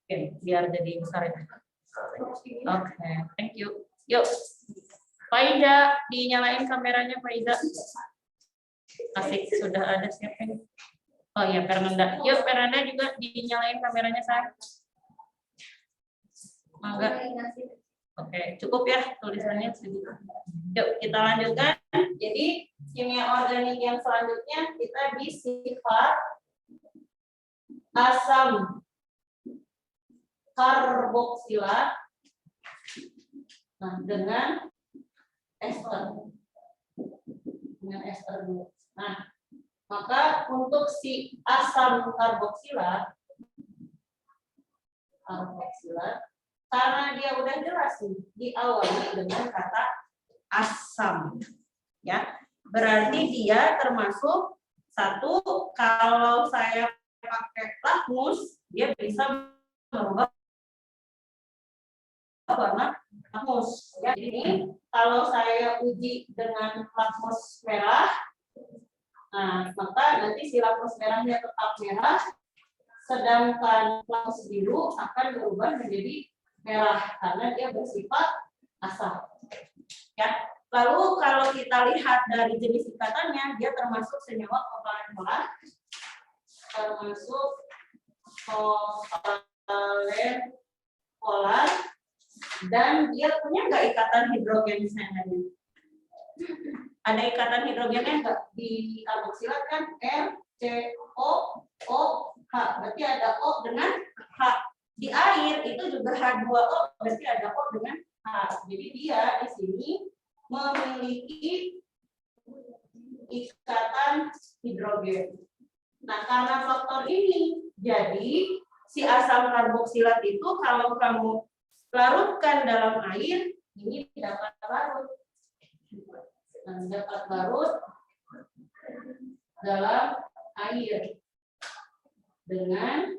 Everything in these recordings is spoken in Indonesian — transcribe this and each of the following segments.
Oke, biar jadi besar ya. Oke, thank you. Yuk, Faida, dinyalain kameranya Faida. Asik, sudah ada siapa ini? Oh iya, Fernanda. Yuk, Fernanda juga dinyalain kameranya saya. Mangga. Oke, cukup ya tulisannya segitu. Yuk, kita lanjutkan. Jadi, kimia organik yang selanjutnya kita di sifat asam karboksilat dengan ester. Dengan ester dulu. Nah, maka untuk si asam karboksilat, karena dia udah jelas nih, diawali dengan kata asam, ya. Berarti dia termasuk satu, kalau saya pakai lakmus, dia bisa merubah warna lakmus. Ya. Jadi kalau saya uji dengan lakmus merah, nah, maka nanti si lakmus merahnya tetap merah, sedangkan lakmus biru akan berubah menjadi merah karena dia bersifat asam. Ya. Lalu kalau kita lihat dari jenis ikatannya, dia termasuk senyawa kovalen polar, termasuk kovalen polar, dan dia punya nggak ikatan hidrogen misalnya? Ada ikatan hidrogennya nggak di karboksilat kan? RCOOH, berarti ada O dengan H. Di air itu juga H2O, berarti ada O dengan H. Jadi dia di sini memiliki ikatan hidrogen. Nah, karena faktor ini, jadi si asam karboksilat itu kalau kamu larutkan dalam air, ini dapat larut. Nah, dapat larut dalam air dengan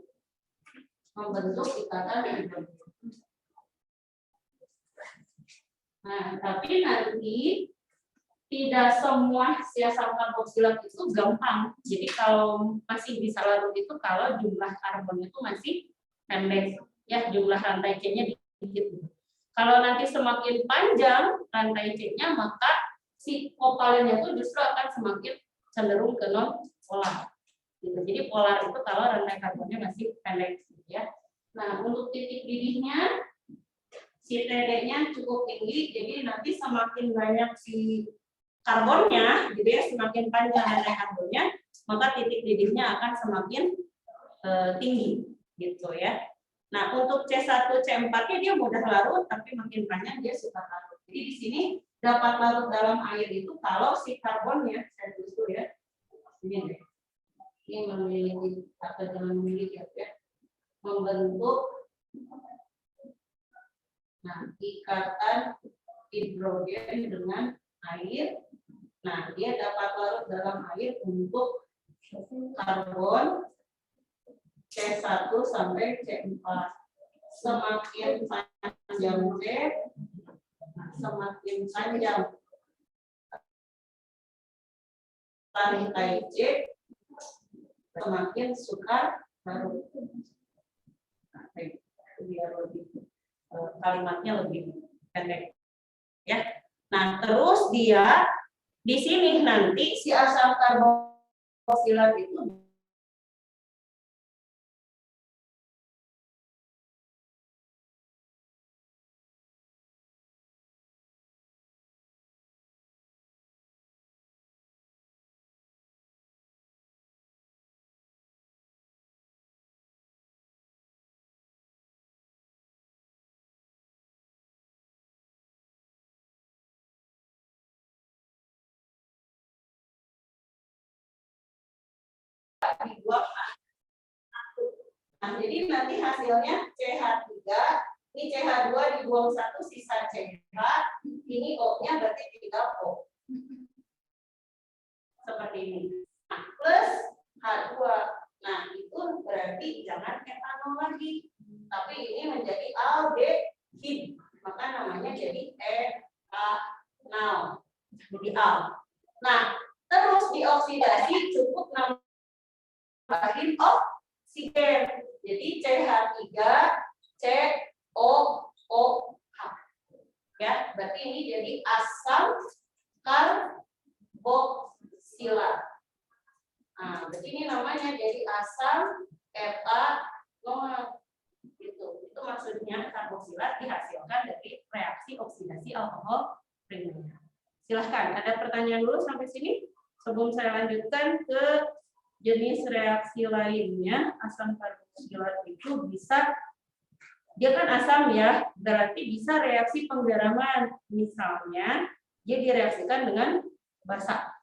membentuk ikatan hidrogen. Nah, tapi nanti tidak semua si asam karboksilat itu gampang. Jadi kalau masih bisa larut itu kalau jumlah karbon itu masih pendek, ya jumlah rantai C-nya dikit. Kalau nanti semakin panjang rantai C-nya, maka si kovalennya itu justru akan semakin cenderung ke non polar. Gitu. Jadi polar itu kalau rantai karbonnya masih pendek, ya. Nah, untuk titik didihnya, si TD-nya cukup tinggi, jadi nanti semakin banyak si karbonnya, gitu ya, semakin panjang rantai karbonnya, maka titik didihnya akan semakin tinggi, gitu ya. Nah, untuk C1, C4-nya dia mudah larut, tapi makin panjang dia suka larut. Jadi di sini dapat larut dalam air itu kalau si karbonnya, saya tulis dulu ya, ini deh, ini memiliki atau jangan memiliki ya, membentuk. Nah, ikatan hidrogen dengan air. Nah, dia dapat larut dalam air untuk karbon C1 sampai C4. Semakin panjang C, semakin panjang rantai C, semakin sukar larut. Nah, biar lebih kalimatnya lebih pendek, ya. Nah, terus dia di sini nanti si asam karboksilat itu dibuang. Nah, jadi nanti hasilnya CH3, ini CH2 dibuang 1, sisa CH, ini O-nya berarti tinggal O. Seperti ini. Nah, plus H2. Nah, itu berarti jangan etanol lagi. Tapi ini menjadi aldehid. Maka namanya jadi etanol. Jadi al. Nah, oksidasi cukup nambahin oksigen. Jadi CH3 COOH. Ya, berarti ini jadi asam karboksilat. Nah, berarti ini namanya jadi asam etanol. Itu maksudnya karboksilat dihasilkan dari reaksi oksidasi alkohol primer. Silahkan, ada pertanyaan dulu sampai sini sebelum saya lanjutkan ke jenis reaksi lainnya. Asam karboksilat itu bisa, dia kan asam ya, berarti bisa reaksi penggaraman. Misalnya dia direaksikan dengan basa.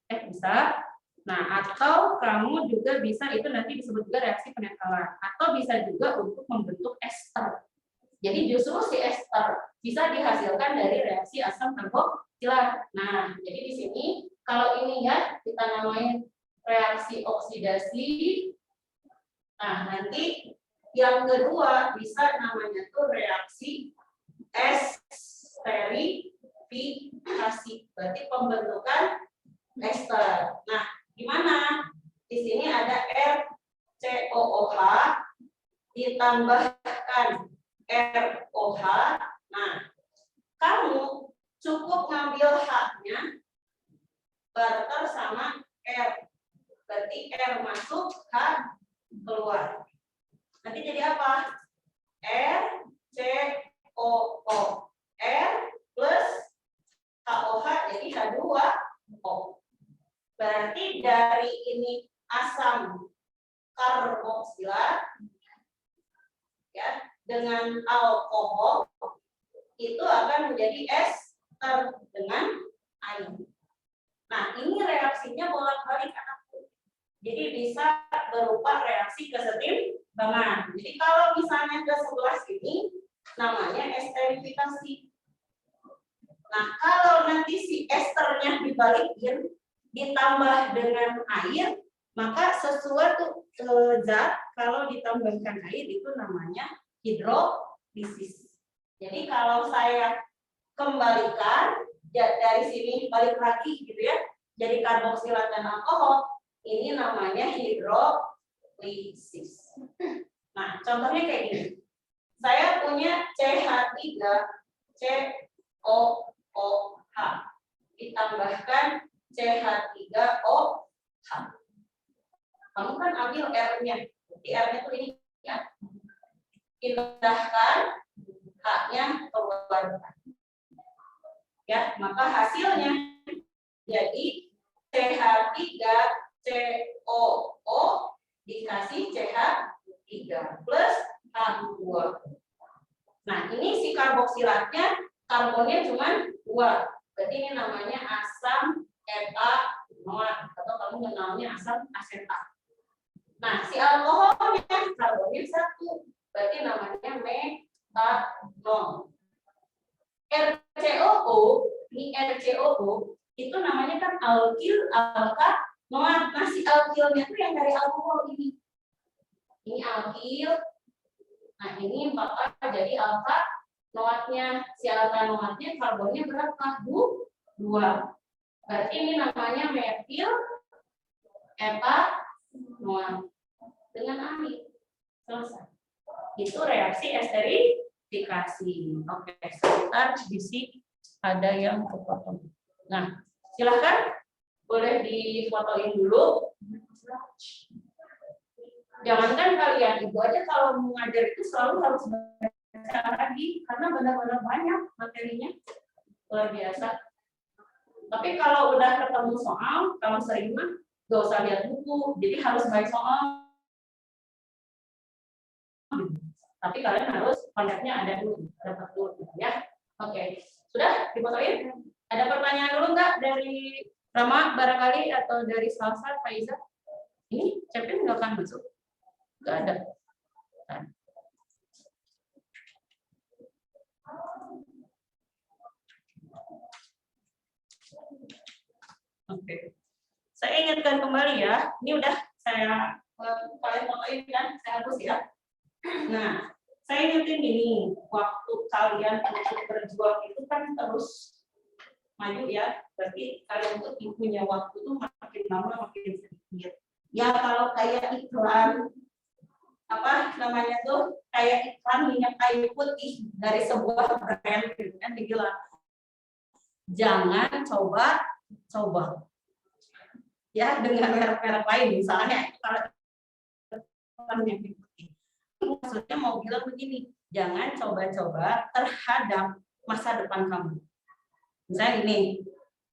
Bisa. Nah, atau kamu juga bisa, itu nanti disebut juga reaksi penetralan. Atau bisa juga untuk membentuk ester. Jadi justru si ester bisa dihasilkan dari reaksi asam karboksilat. Nah, jadi di sini kalau ini ya kita namain reaksi oksidasi. Nah, nanti yang kedua bisa namanya tuh reaksi esterifikasi. Berarti pembentukan ester. Nah, gimana? Di sini ada RCOOH ditambahkan ROH. Nah, kamu cukup ngambil H-nya barter sama R. Berarti R masuk, H keluar. Nanti jadi apa? RCOO. R plus HOH jadi H2O. Berarti dari ini asam karboksilat ya dengan alkohol itu akan menjadi ester dengan air. Nah, ini reaksinya bolak-balik anakku. Jadi bisa berupa reaksi kesetimbangan. Jadi kalau misalnya ke sebelah sini namanya esterifikasi. Nah, kalau nanti si esternya dibalikin ditambah dengan air, maka sesuatu zat kalau ditambahkan air itu namanya hidrolisis. Jadi kalau saya kembalikan dari sini balik lagi gitu ya, jadi karboksilat dan alkohol, ini namanya hidrolisis. Nah, contohnya kayak gini. Saya punya CH3 COOH ditambahkan CH3OH. Kamu kan ambil R-nya. Di R-nya itu ini ya. Pindahkan H-nya keluarkan. Ya, maka hasilnya jadi CH3COO dikasih CH3 plus H2. Nah, ini si karboksilatnya karbonnya cuma 2. Berarti ini namanya asam etanol atau kamu kenalnya asam asetat. Nah, si alkoholnya karbonnya 1. Berarti namanya metanol. RCOO, ini RCOO itu namanya kan alkil, alkanoat. Nah, si alkilnya itu yang dari alkohol ini. Ini alkil. Nah, ini bakal jadi alkanoatnya. Si alkanoatnya karbonnya berapa? 2. Berarti ini namanya metil etanol dengan air. Selesai. Itu reaksi esterifikasi. Oke, sebentar di ada yang kepotong. Nah, silahkan boleh difotoin dulu. Jangankan kalian, ibu aja kalau mengajar itu selalu harus baca lagi karena benar-benar banyak materinya, luar biasa. Tapi kalau udah ketemu soal, kalau sering mah gak usah lihat buku, jadi harus baik soal. Tapi kalian harus konsepnya ada dulu, dapat dulu ya. Oke, sudah difotoin? Ada pertanyaan dulu nggak dari Rama barangkali atau dari Salsa, Faiza? Ini Cepin nggak akan masuk? Nggak ada. Oke. Saya ingatkan kembali ya. Ini udah saya kalian fotoin kan? Saya hapus ya. Nah, saya ingetin gini, waktu kalian untuk berjuang itu kan terus maju ya. Berarti kalian tuh punya waktu tuh lama makin sedikit. Ya kalau kayak iklan apa namanya tuh kayak iklan minyak kayu putih dari sebuah brand gitu kan dibilang jangan coba ya dengan merek-merek lain misalnya kalau minyak kayu putih maksudnya mau bilang begini, jangan coba-coba terhadap masa depan kamu. Misalnya gini,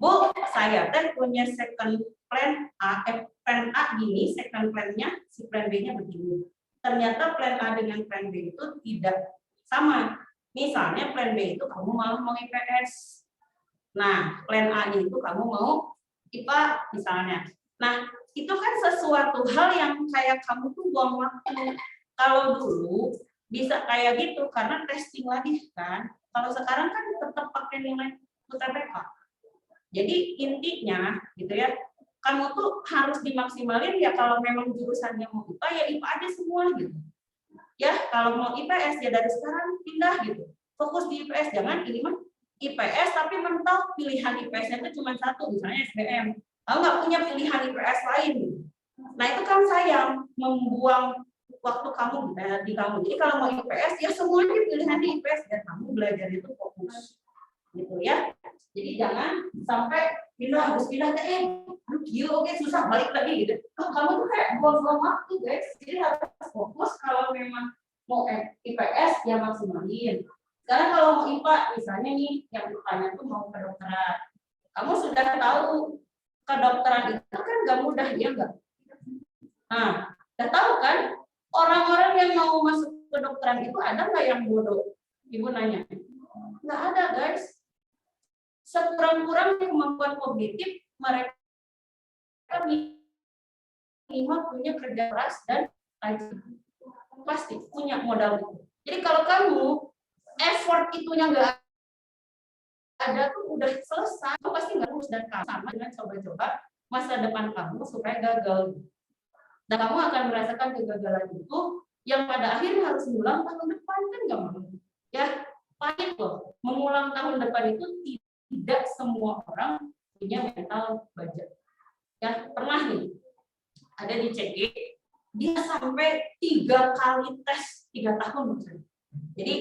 Bu, saya punya second plan plan A gini, second plan-nya si plan B-nya begini. Ternyata plan A dengan plan B itu tidak sama. Misalnya plan B itu kamu malah mau IPS. Nah, plan A-nya itu kamu mau IPA misalnya. Nah, itu kan sesuatu hal yang kayak kamu tuh buang waktu. Kalau dulu bisa kayak gitu karena testing lagi kan. Kalau sekarang kan tetap pakai nilai UTBK. Jadi intinya gitu ya, kamu tuh harus dimaksimalin ya kalau memang jurusannya mau IPA ya IPA aja semua gitu. Ya kalau mau IPS ya dari sekarang pindah gitu. Fokus di IPS, jangan ini mah IPS tapi mentok pilihan IPS-nya itu cuma satu misalnya SBM. Kalau nggak punya pilihan IPS lain. Nah itu kan sayang membuang waktu kamu di kamu. Jadi kalau mau IPS ya semuanya pilihan di IPS dan kamu belajar itu fokus gitu ya. Jadi jangan sampai harus pindah ke oke susah balik lagi gitu. Kamu tuh kayak buang-buang waktu guys. Jadi harus fokus kalau memang mau IPS ya maksimalin. Sekarang kalau mau IPA misalnya nih yang bertanya tuh mau kedokteran. Kamu sudah tahu kedokteran itu kan nggak mudah ya enggak? Nah, udah tahu kan orang-orang yang mau masuk kedokteran itu ada nggak yang bodoh? Ibu nanya. Nggak ada guys. Sekurang-kurangnya kemampuan kognitif mereka minimal punya kerja keras dan rajin. Pasti punya modal itu. Jadi kalau kamu effort itunya nggak ada tuh udah selesai, kamu pasti nggak lulus dan kamu sama dengan coba-coba masa depan kamu supaya gagal. Dan kamu akan merasakan kegagalan itu yang pada akhirnya harus mengulang tahun depan kan nggak mau. Ya pahit loh. Mengulang tahun depan itu tidak semua orang punya mental baja. Ya pernah nih ada di CG dia sampai 3 kali tes 3 tahun misalnya. Jadi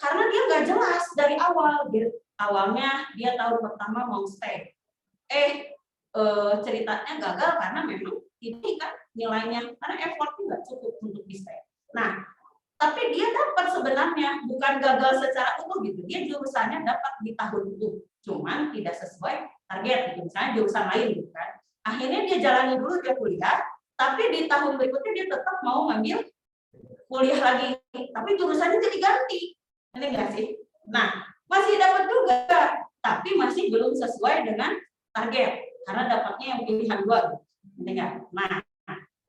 karena dia nggak jelas dari awal. Awalnya dia tahun pertama mau stay. Ceritanya gagal karena memang ini kan nilainya karena effortnya nggak cukup untuk di stay. Nah, tapi dia dapat sebenarnya bukan gagal secara utuh gitu. Dia jurusannya dapat di tahun itu, cuman tidak sesuai target gitu. Misalnya jurusan lain gitu kan. Akhirnya dia jalani dulu dia kuliah, tapi di tahun berikutnya dia tetap mau ngambil kuliah lagi, tapi jurusannya jadi ganti. Ini enggak sih? Nah, masih dapat juga, tapi masih belum sesuai dengan target karena dapatnya yang pilihan 2. Enggak? Nah,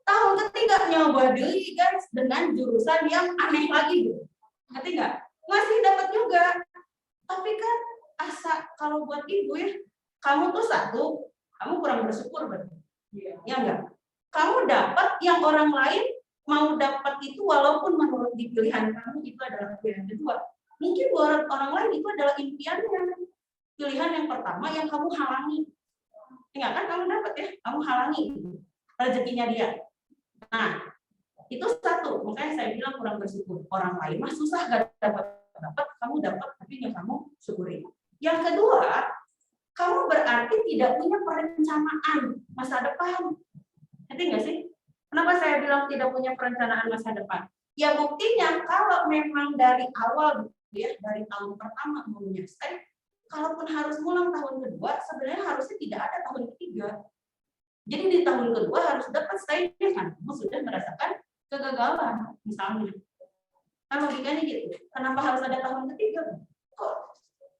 tahun ketiga nyoba deui guys dengan jurusan yang aneh lagi gitu. Ngerti enggak? Masih dapat juga. Tapi kan asa kalau buat ibu ya, kamu tuh satu, kamu kurang bersyukur berarti. Iya. Ya enggak? Kamu dapat yang orang lain mau dapat itu walaupun menurut di pilihan kamu itu adalah pilihan kedua. Mungkin buat orang lain itu adalah impiannya. Pilihan yang pertama yang kamu halangi. Enggak kan kamu dapat ya, kamu halangi rezekinya dia. Nah, itu satu. Makanya saya bilang kurang bersyukur. Orang lain mah susah gak dapat, kamu dapat tapi yang kamu syukuri. Yang kedua, kamu berarti tidak punya perencanaan masa depan. Ngerti nggak sih? Kenapa saya bilang tidak punya perencanaan masa depan? Ya buktinya kalau memang dari awal ya dari tahun pertama mau stay, kalaupun harus ngulang tahun kedua, sebenarnya harusnya tidak ada tahun ketiga. Jadi di tahun kedua harus dapat stay-nya kan, kamu sudah merasakan kegagalan misalnya. Kan logikanya gitu. Kenapa harus ada tahun ketiga? Kok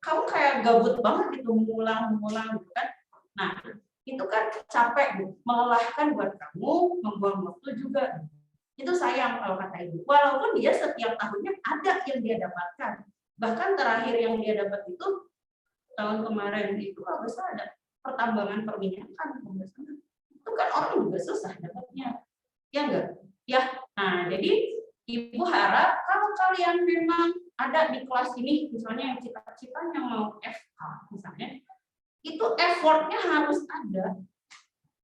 kamu kayak gabut banget gitu mengulang gitu kan? Nah, itu kan capek, melelahkan buat kamu, membuang waktu juga. Itu sayang kalau kata ibu. Walaupun dia setiap tahunnya ada yang dia dapatkan. Bahkan terakhir yang dia dapat itu tahun kemarin itu harus ada pertambangan perminyakan. Itu kan orang juga susah dapatnya. Ya enggak? Ya. Nah, jadi ibu harap kalau kalian memang ada di kelas ini, misalnya yang cita-citanya mau FK misalnya, itu effortnya harus ada.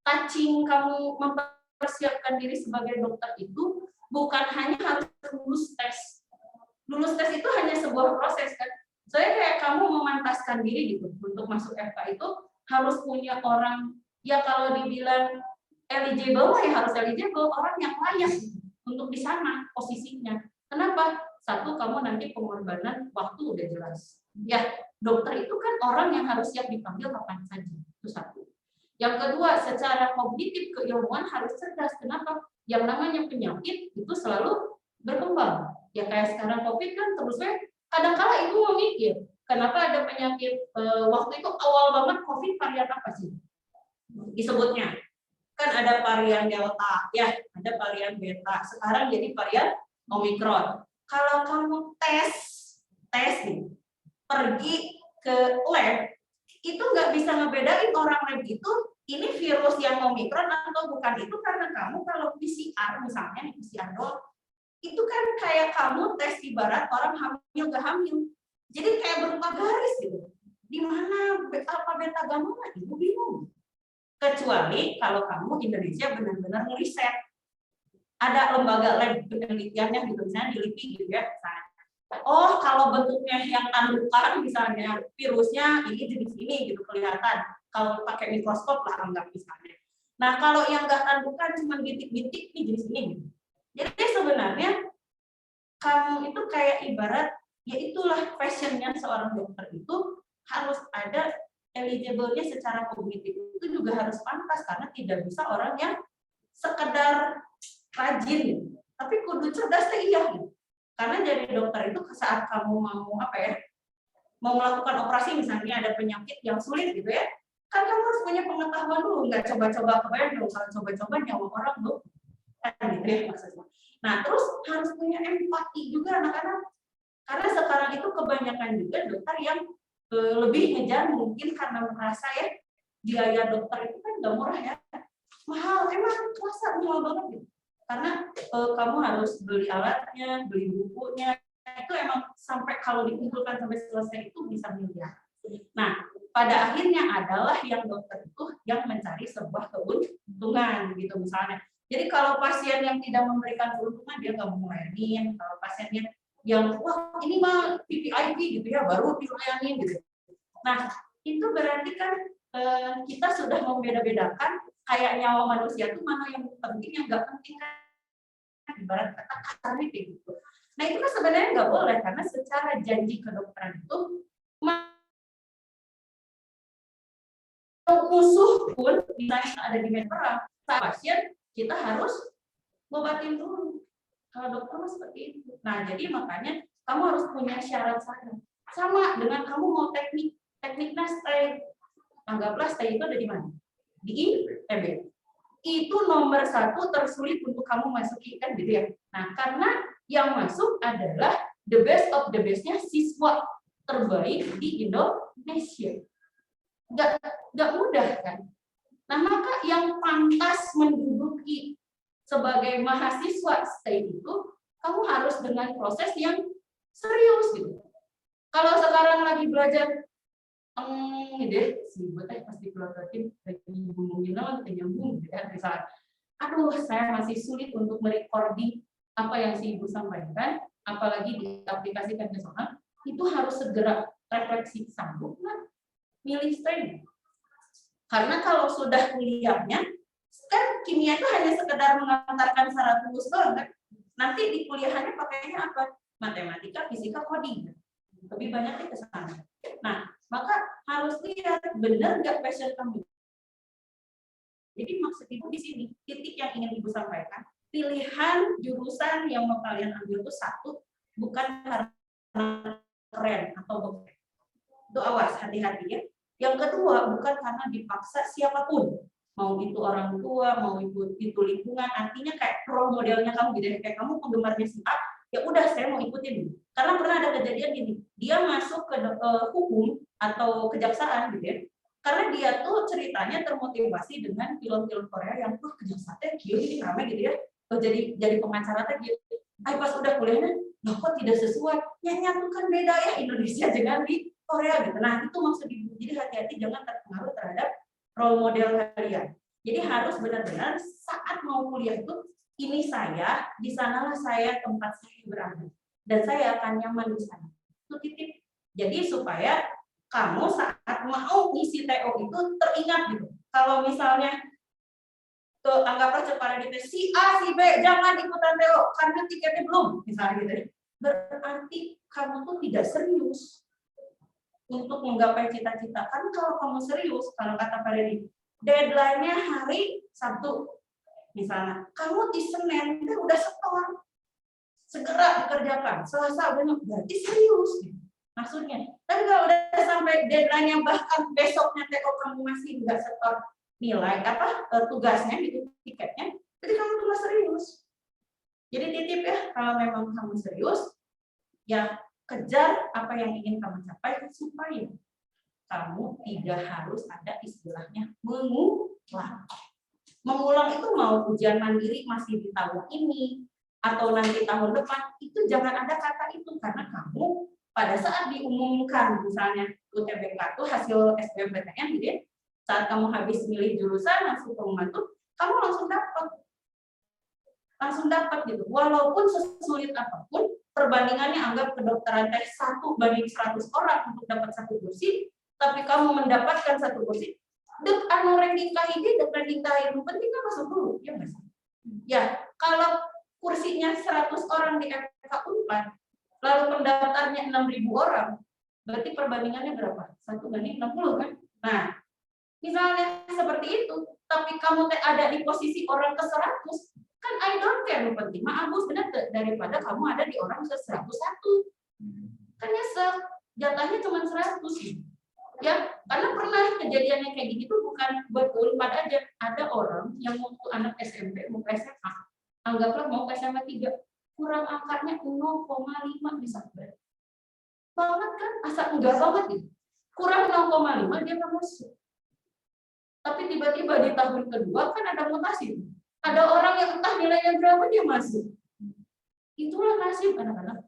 touching kamu mempersiapkan diri sebagai dokter itu bukan hanya harus lulus tes. Lulus tes itu hanya sebuah proses kan. Soalnya kayak kamu memantaskan diri gitu untuk masuk FK itu harus punya orang, ya kalau dibilang eligible ya harus eligible, orang yang layak untuk di sana posisinya. Kenapa? Satu, kamu nanti pengorbanan waktu udah jelas. Ya, dokter itu kan orang yang harus siap dipanggil kapan saja. Itu satu. Yang kedua, secara kognitif keilmuan harus cerdas. Kenapa? Yang namanya penyakit itu selalu berkembang. Ya kayak sekarang COVID kan terusnya kadang-kala ibu mau mikir, kenapa ada penyakit waktu itu awal banget COVID varian apa sih disebutnya? Kan ada varian Delta, ya, ada varian Beta. Sekarang jadi varian Omicron. Kalau kamu tes nih, pergi ke lab, itu nggak bisa ngebedain orang lab itu ini virus yang Omicron atau bukan. Itu karena kamu kalau PCR misalnya PCR doang, itu kan kayak kamu tes ibarat orang hamil gak hamil. Jadi kayak berupa garis gitu. Di mana alfa beta gamma ibu bingung. Kecuali kalau kamu Indonesia benar-benar ngeriset. Ada lembaga lab penelitiannya gitu, misalnya di LIPI gitu ya. Oh, kalau bentuknya yang tandukan misalnya virusnya ini jenis ini gitu kelihatan. Kalau pakai mikroskop lah anggap misalnya. Nah, kalau yang nggak tandukan cuma bintik-bintik ini jenis ini gitu. Jadi sebenarnya kamu itu kayak ibarat, ya itulah passionnya seorang dokter itu harus ada eligible-nya secara kognitif, itu juga harus pantas karena tidak bisa orang yang sekedar rajin, tapi kudu cerdas teh iya gitu. Karena jadi dokter itu saat kamu mau mau melakukan operasi misalnya ada penyakit yang sulit gitu ya, kan kamu harus punya pengetahuan dulu, nggak coba-coba kebayang dong kalau coba-coba nyawa orang dong, kan gitu ya maksudnya. Nah, terus harus punya empati juga anak-anak. Karena sekarang itu kebanyakan juga dokter yang lebih ngejar mungkin karena merasa ya biaya dokter itu kan nggak murah ya. Mahal, emang kerasa mahal banget gitu. Karena kamu harus beli alatnya, beli bukunya, itu emang sampai kalau dikumpulkan sampai selesai itu bisa miliar. Nah, pada akhirnya adalah yang dokter itu yang mencari sebuah keuntungan gitu misalnya. Jadi kalau pasien yang tidak memberikan keuntungan dia nggak mau ngelayanin. Kalau pasiennya yang wah ini mah VVIP gitu ya baru dilayani gitu. Nah itu berarti kan kita sudah membeda-bedakan kayak nyawa manusia itu mana yang penting yang nggak penting kan ibarat kata kasarnya kayak gitu. Nah itu kan sebenarnya nggak boleh karena secara janji kedokteran itu musuh pun misalnya ada di meja perang saat pasien kita harus ngobatin dulu. Kalau dokter mah seperti itu. Nah, jadi makanya kamu harus punya syarat-syarat. Sama dengan kamu mau tekniknya stay. Anggaplah stay itu ada di mana? Di ITB. Itu nomor 1 tersulit untuk kamu masuki kan gitu ya. Nah, karena yang masuk adalah the best of the best-nya siswa terbaik di Indonesia. Nggak mudah kan? Nah, maka yang pantas menduduki sebagai mahasiswa stay itu, kamu harus dengan proses yang serius gitu. Kalau sekarang lagi belajar, deh, sibuk pasti pelototin lagi ngomongin lagi nyambung gitu ya, misalnya, aduh saya masih sulit untuk merecording apa yang si ibu sampaikan, apalagi diaplikasikan ke soal, itu harus segera refleksi sanggup nggak milih stay. Karena kalau sudah kuliahnya, kan kimia itu hanya sekedar mengantarkan syarat lulus doang kan. Nanti di kuliahannya pakainya apa? Matematika, fisika, coding. Lebih banyak ke sana. Nah, maka harus lihat benar nggak passion kamu. Jadi maksud ibu di sini, titik yang ingin ibu sampaikan, pilihan jurusan yang mau kalian ambil itu satu, bukan karena keren atau bukan. Itu awas, hati-hati ya. Yang kedua, bukan karena dipaksa siapapun. Mau itu orang tua, mau itu lingkungan, artinya kayak role modelnya kamu gitu. Kayak kamu penggemarnya si A, ya udah saya mau ikutin. Karena pernah ada kejadian gini, dia masuk ke hukum atau kejaksaan gitu ya. Karena dia tuh ceritanya termotivasi dengan film-film Korea yang tuh kejaksaan ini ramai gitu ya. Jadi pengacara teh gitu. Pas udah kuliahnya, loh kok tidak sesuai. Yang kan beda ya Indonesia dengan di Korea gitu. Nah, itu maksud ibu. Jadi hati-hati jangan terpengaruh terhadap role model kalian. Jadi harus benar-benar saat mau kuliah itu ini saya, di sanalah saya tempat saya berada dan saya akan nyaman di sana. Itu titip. Jadi supaya kamu saat mau ngisi TO itu teringat gitu. Kalau misalnya tuh anggaplah cepara di si A, si B jangan ikutan TO karena tiketnya belum, misalnya gitu. Berarti kamu tuh tidak serius untuk menggapai cita-cita. Kan kalau kamu serius, kalau kata Pak Dedi, deadline-nya hari Sabtu, misalnya, kamu di Senin itu udah setor, segera dikerjakan. Selasa udah berarti serius, maksudnya. Tapi kalau udah sampai deadline-nya bahkan besoknya TO kamu masih nggak setor nilai tugasnya gitu, tiketnya, jadi kamu tuh nggak serius. Jadi titip ya, kalau memang kamu serius, ya kejar apa yang ingin kamu capai supaya kamu tidak harus ada istilahnya mengulang. Mengulang itu mau ujian mandiri masih di tahun ini atau nanti tahun depan, itu jangan ada kata itu karena kamu pada saat diumumkan misalnya UTBK itu hasil SBMPTN gitu ya, saat kamu habis milih jurusan langsung pengumuman tuh kamu langsung dapat gitu. Walaupun sesulit apapun perbandingannya anggap kedokteran tes 1:100 orang untuk dapat 1 kursi, tapi kamu mendapatkan 1 kursi, ranking KID dan ranking KID penting kan masuk dulu, ya Mas? Ya, kalau kursinya 100 orang di FK Unpad, lalu pendaftarnya 6.000 orang, berarti perbandingannya berapa? 1:60 kan? Nah, misalnya seperti itu, tapi kamu ada di posisi orang ke-100, kan I don't care, lu penting maaf bos benar daripada kamu ada di orang ke-101. Kan nyesek, jatahnya cuma 100. Ya, karena pernah kejadiannya kayak gini tuh bukan buat Unpad aja, ada orang yang waktu anak SMP mau ke SMA, anggaplah mau ke SMA 3, kurang angkanya 0,5 bisa banget kan, asal enggak banget gitu. Kurang 0,5 dia nggak masuk. Tapi tiba-tiba di tahun kedua kan ada mutasi. Ada orang yang entah nilainya berapa dia masuk. Itulah nasib anak-anak.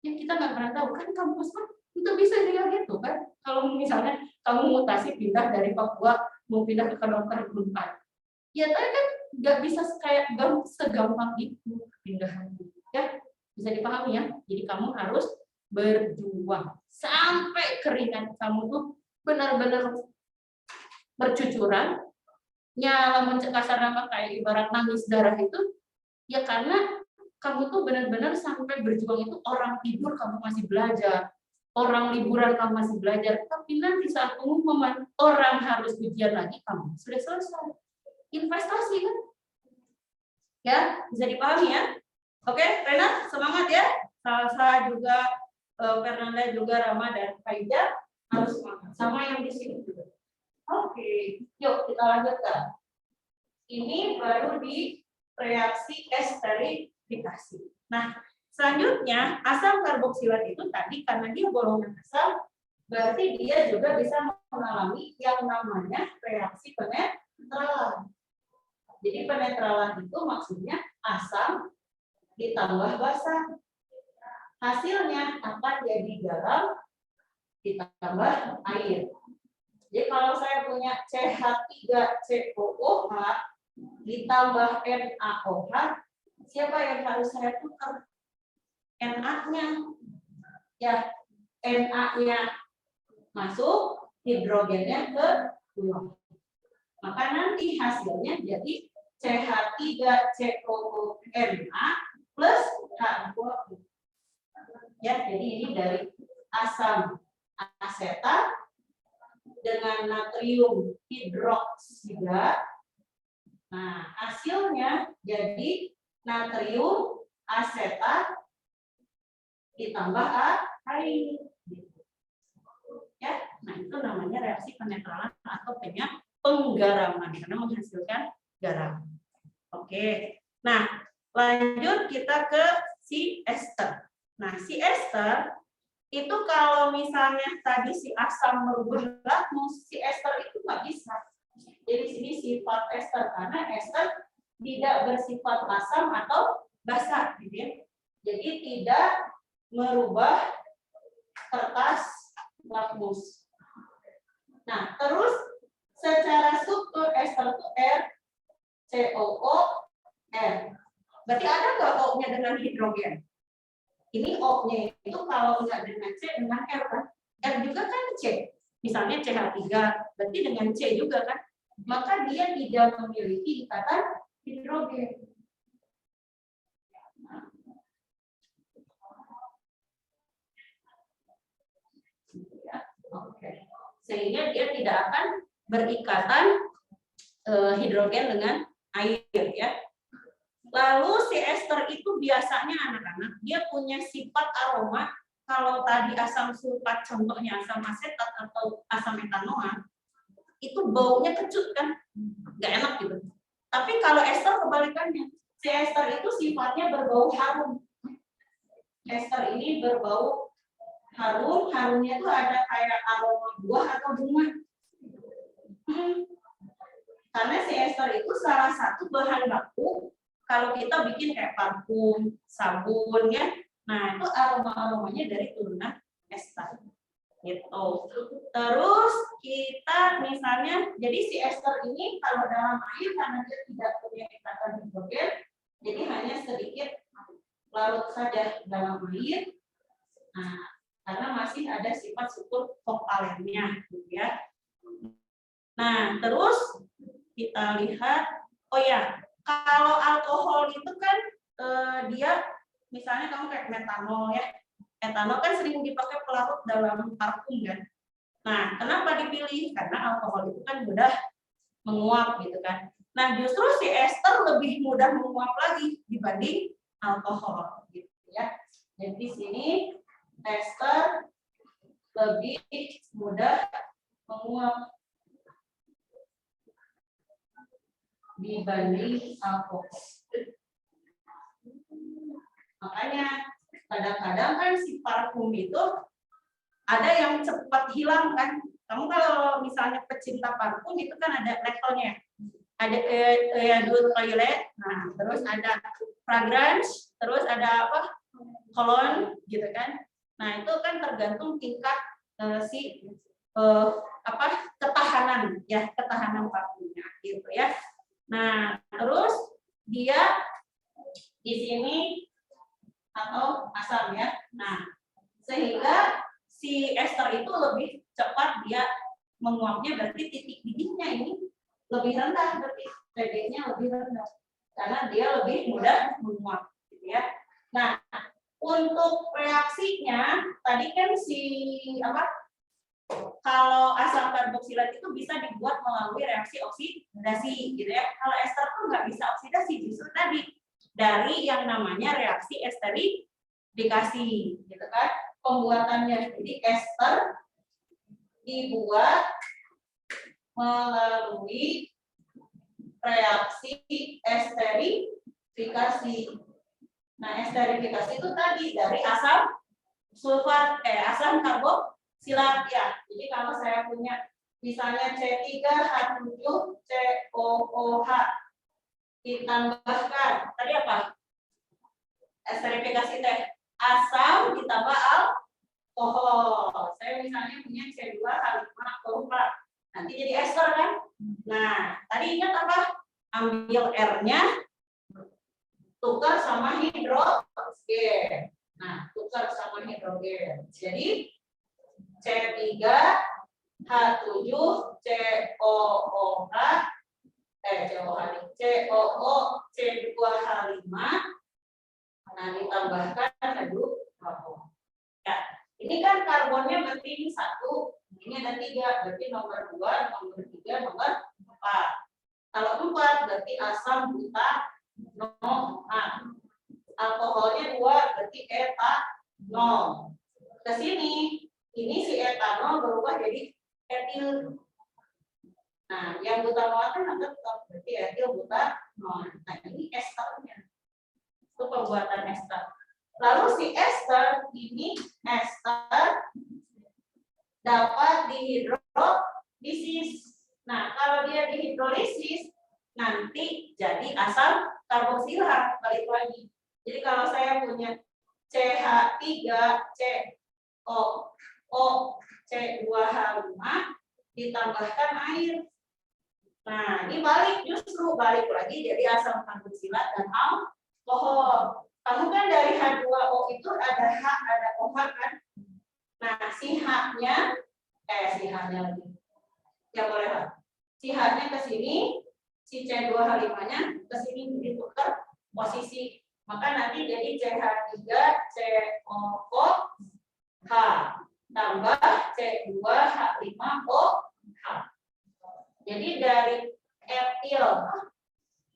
Yang kita nggak pernah tahu kan kamu masuk itu bisa juga gitu kan. Kalau misalnya kamu mutasi pindah dari Papua mau pindah ke kedokteran Unpad. Ya tapi kan nggak bisa kayak segampang itu pindahan. Ya bisa dipahami ya. Jadi kamu harus berjuang sampai keringat kamu tuh benar-benar bercucuran, nyala mencekasar nama kayak ibarat nangis darah itu, ya karena kamu tuh benar-benar sampai berjuang itu orang tidur kamu masih belajar, orang liburan kamu masih belajar, tapi nanti saat pengumuman orang harus ujian lagi kamu sudah selesai. Investasi kan? Ya bisa dipahami ya? Oke, Rena semangat ya. Salsa juga, Fernanda juga, Rama dan Faida harus semangat. Sama yang di sini juga. Oke, yuk kita lanjutkan. Ini baru di reaksi esterifikasi. Nah, selanjutnya asam karboksilat itu tadi karena dia golongan asam, berarti dia juga bisa mengalami yang namanya reaksi penetralan. Jadi penetralan itu maksudnya asam ditambah basa. Hasilnya akan jadi garam ditambah air. Jadi kalau saya punya CH3COOH ditambah NaOH, siapa yang harus saya tukar? Na-nya. Ya, Na-nya masuk, hidrogennya keluar. Maka nanti hasilnya jadi CH3COONA plus H2O. Ya, jadi ini dari asam asetat dengan natrium hidroksida. Nah, hasilnya jadi natrium asetat ditambah air. Ya, nah itu namanya reaksi penetralan atau penggaraman karena menghasilkan garam. Oke. Nah, lanjut kita ke si ester. Nah, si ester itu kalau misalnya tadi si asam merubah lakmus, si ester itu nggak bisa. Jadi sini sifat ester karena ester tidak bersifat asam atau basa, gitu ya. Jadi tidak merubah kertas lakmus. Nah, terus secara struktur ester itu R COOR. Berarti ada nggak O-nya dengan hidrogen? Ini O-nya itu kalau nggak dengan C, dengan R kan? R juga kan C. Misalnya CH3, berarti dengan C juga kan? Maka dia tidak memiliki ikatan hidrogen. Oke. Sehingga dia tidak akan berikatan hidrogen dengan air ya. Lalu si ester itu biasanya anak-anak dia punya sifat aroma. Kalau tadi asam sulfat contohnya asam asetat atau asam etanoa itu baunya kecut kan, nggak enak gitu. Tapi kalau ester kebalikannya, si ester itu sifatnya berbau harum. Ester ini berbau harum, harumnya itu ada kayak aroma buah atau bunga. Karena si ester itu salah satu bahan baku kalau kita bikin kayak parfum, sabun ya. Nah, itu aroma-aromanya dari turunan ester. Gitu. Terus kita misalnya, jadi si ester ini kalau dalam air karena dia tidak punya ikatan hidrogen, jadi hanya sedikit larut saja dalam air. Nah, karena masih ada sifat struktur kovalennya, gitu ya. Nah, terus kita lihat, oh ya, kalau alkohol itu kan dia misalnya kamu kayak metanol ya. Etanol kan sering dipakai pelarut dalam parfum kan. Nah, kenapa dipilih? Karena alkohol itu kan mudah menguap gitu kan. Nah, justru si ester lebih mudah menguap lagi dibanding alkohol gitu ya. Jadi di sini ester lebih mudah menguap dibanding alkohol. Makanya kadang-kadang kan si parfum itu ada yang cepat hilang kan. Kamu kalau misalnya pecinta parfum itu kan ada levelnya. Ada do toilet, nah terus ada fragrance, terus ada apa? Cologne gitu kan. Nah, itu kan tergantung tingkat ketahanan ya, ketahanan parfumnya gitu ya. Nah, terus dia di sini atau asam ya. Nah, sehingga si ester itu lebih cepat dia menguapnya, berarti titik didihnya ini lebih rendah, berarti pH-nya lebih rendah karena dia lebih mudah menguap gitu ya. Nah, untuk reaksinya tadi kan kalau asam karboksilat itu bisa dibuat melalui reaksi oksidasi gitu ya. Kalau ester tuh nggak bisa oksidasi, justru tadi dari yang namanya reaksi esterifikasi gitu kan pembuatannya. Jadi ester dibuat melalui reaksi esterifikasi. Nah, esterifikasi itu tadi dari asam sulfat asam karboksilat ya. Jadi kalau saya punya misalnya C3H7COOH ditambahkan tadi apa? Esterifikasi teh asam ditambah alkohol. Saya misalnya punya C2H5OH. Nanti jadi ester kan? Nah, tadi ingat apa? Ambil R-nya tukar sama hidrogen. Nah, tukar sama hidrogen. Jadi C3H7COOH C2H5. Nah, ditambahkan alkohol. Ya, ini kan karbonnya berarti ini 1, ini ada 3, berarti nomor 2, nomor 3, nomor 4. Kalau 4 berarti asam butanoat. Alkoholnya 2 berarti etanol. Ke sini ini si etanol berubah jadi etil. Nah, yang butanoat kan ada berarti etil butanol. Nah, ini esternya. Itu pembuatan ester. Lalu si ester ini dapat dihidrolisis. Nah, kalau dia dihidrolisis nanti jadi asam karboksilat balik lagi. Jadi kalau saya punya CH3COO C2H5 ditambahkan air. Nah, ini justru balik lagi jadi asam karboksilat dan alkohol. Kamu kan dari H2O itu ada H, ada OH kan? Nah, si H-nya lagi. Ya boleh lah. Si H-nya ke sini, si C2H5-nya ke sini ditukar posisi. Maka nanti jadi CH3COOH tambah C2H5OH. Jadi dari etil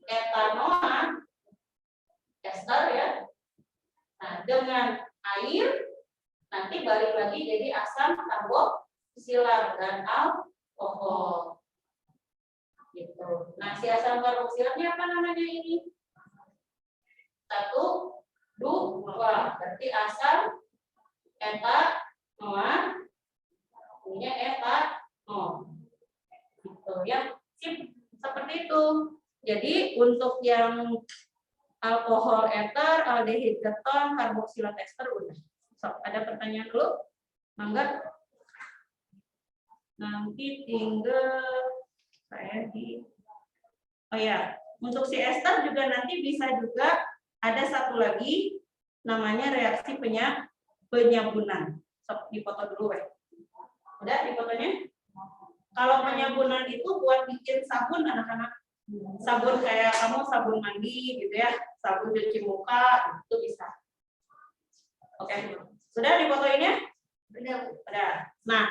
etanoa ester ya. Nah, dengan air nanti balik lagi jadi asam karboksilat dan alkohol. Gitu. Nah, si asam karboksilatnya apa namanya ini? 1, 2. Berarti asam etanoa punya etanol. Gitu ya. Sip. Seperti itu. Jadi untuk yang alkohol eter, aldehid keton, karboksilat ester udah. So, ada pertanyaan dulu? Mangga. Nanti tinggal saya di. Oh ya, untuk si ester juga nanti bisa juga ada satu lagi namanya reaksi penyabunan. So, dipoto dulu ya. Udah dipotonya? Kalau penyabunan itu buat bikin sabun anak-anak. Sabun kayak kamu sabun mandi gitu ya, sabun cuci muka itu bisa. Oke, sudah dipotoinnya? Sudah. Nah,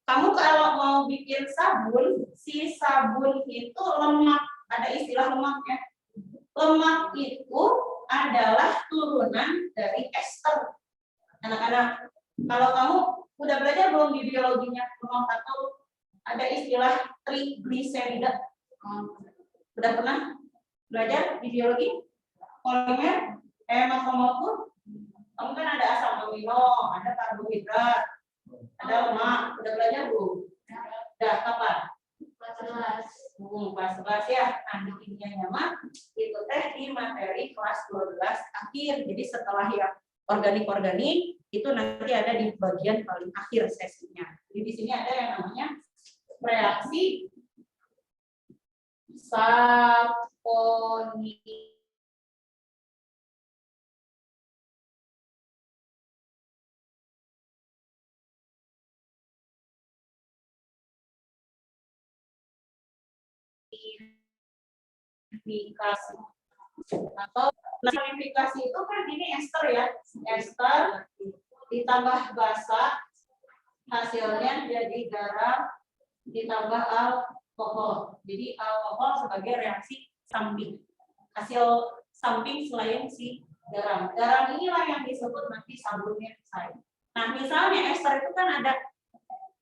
kamu kalau mau bikin sabun, si sabun itu lemak, ada istilah lemaknya. Lemak itu adalah turunan dari ester. Anak-anak, kalau kamu udah belajar belum di biologinya lemak atau ada istilah trigliserida? Sudah pernah belajar di biologi? Polimer, makromolekur, kamu kan ada asam amino, ada karbohidrat, ada lemak. Udah belajar belum? Udah kapan? Kelas 11 ya. Nah, intinya mah itu teh di materi kelas 12 akhir. Jadi setelah yang organik itu nanti ada di bagian paling akhir sesinya. Jadi di sini ada yang namanya reaksi saponin atau klarifikasi itu kan ini ester ya, ester ditambah basa hasilnya jadi garam ditambah alkohol. Jadi alkohol sebagai reaksi samping, hasil samping selain si garam. Garam inilah yang disebut nanti sabunnya saya. Nah, misalnya ester itu kan ada,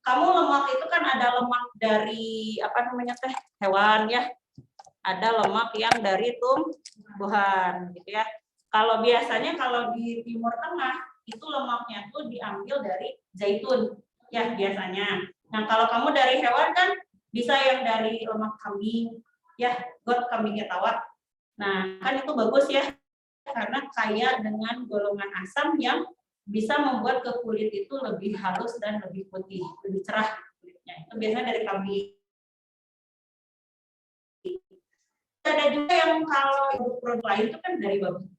kamu lemak itu kan ada lemak dari apa namanya teh hewan ya, ada lemak yang dari tumbuhan gitu ya. Kalau biasanya kalau di Timur Tengah itu lemaknya tuh diambil dari zaitun ya biasanya. Nah, kalau kamu dari hewan kan bisa yang dari lemak kambing ya, buat kambingnya tawar. Nah, kan itu bagus ya karena kaya dengan golongan asam yang bisa membuat ke kulit itu lebih halus dan lebih putih, lebih cerah kulitnya. Itu biasanya dari kambing. Ada juga yang kalau produk lain itu kan dari babi.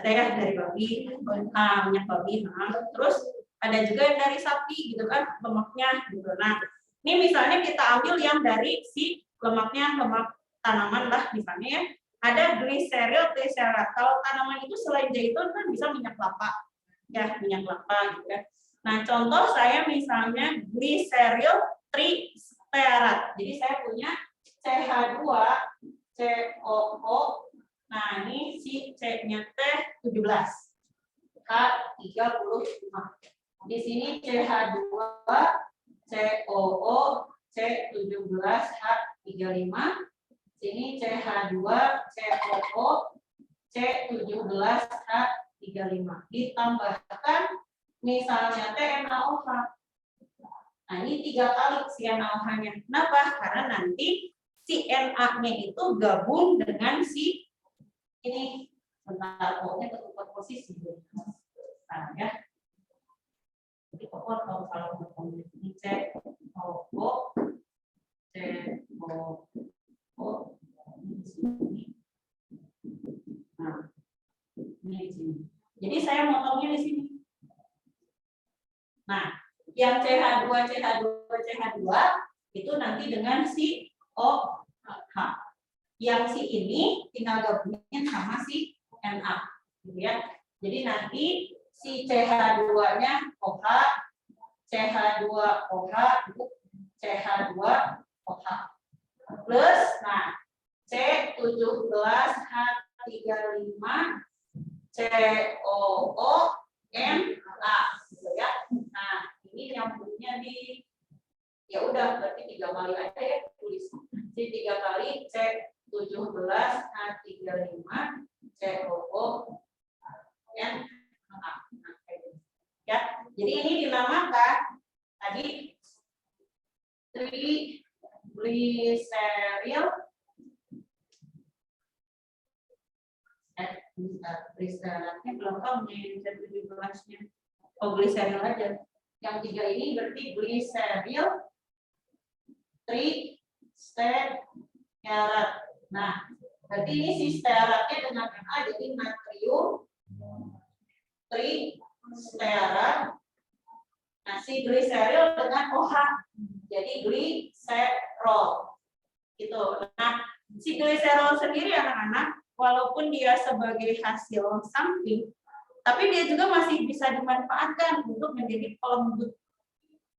Ada ya dari babi, minyak babi. Nah, terus ada juga yang dari sapi gitu kan, lemaknya gitu. Nah, ini misalnya kita ambil yang dari si lemaknya, lemak tanaman lah misalnya ya. Ada gliseril triserat. Kalau tanaman itu selain zaitun kan bisa minyak kelapa. Ya, minyak kelapa gitu ya. Nah, contoh saya misalnya gliseril triserat. Jadi saya punya CH2 COO. Nah, ini si C-nya teh 17. H35. Di sini CH2 COO C17 H35. Sini CH2 COO C17 H35. Ditambahkan misalnya NaOH. Nah, ini 3 kali si NaOH-nya. Kenapa? Karena nanti si Na-nya itu gabung dengan si ini, bentar, pokoknya ketupat posisi. Nah, ya. Jadi pokok kalau ini C, O, C, O, Oh, ini di sini. Nah, ini di sini. Jadi saya motongnya di sini. Nah, yang CH2, CH2, CH2 itu nanti dengan si OH. Yang si ini tinggal gabungin sama si Na, gitu ya. Jadi nanti si CH2-nya OH, CH2OH, CH2OH. Plus, nah, C17H35 COO-Na, gitu ya. Nah, ini nyambungnya di, ya udah berarti 3 kali aja ya tulis. Jadi 3 kali C17H35 COO-Na. Ya, jadi ini dinamakan tadi triglyceril gliserolnya belum tahu nih C17-nya. Oh, gliseril aja. Yang 3 ini berarti gliseril tristerat. Nah, berarti ini si steratnya dengan Na, jadi natrium tristerat. Nah, si gliseril dengan OH, jadi gliserol. Gitu. Nah, si gliserol sendiri anak-anak, walaupun dia sebagai hasil samping, tapi dia juga masih bisa dimanfaatkan untuk menjadi pelembut.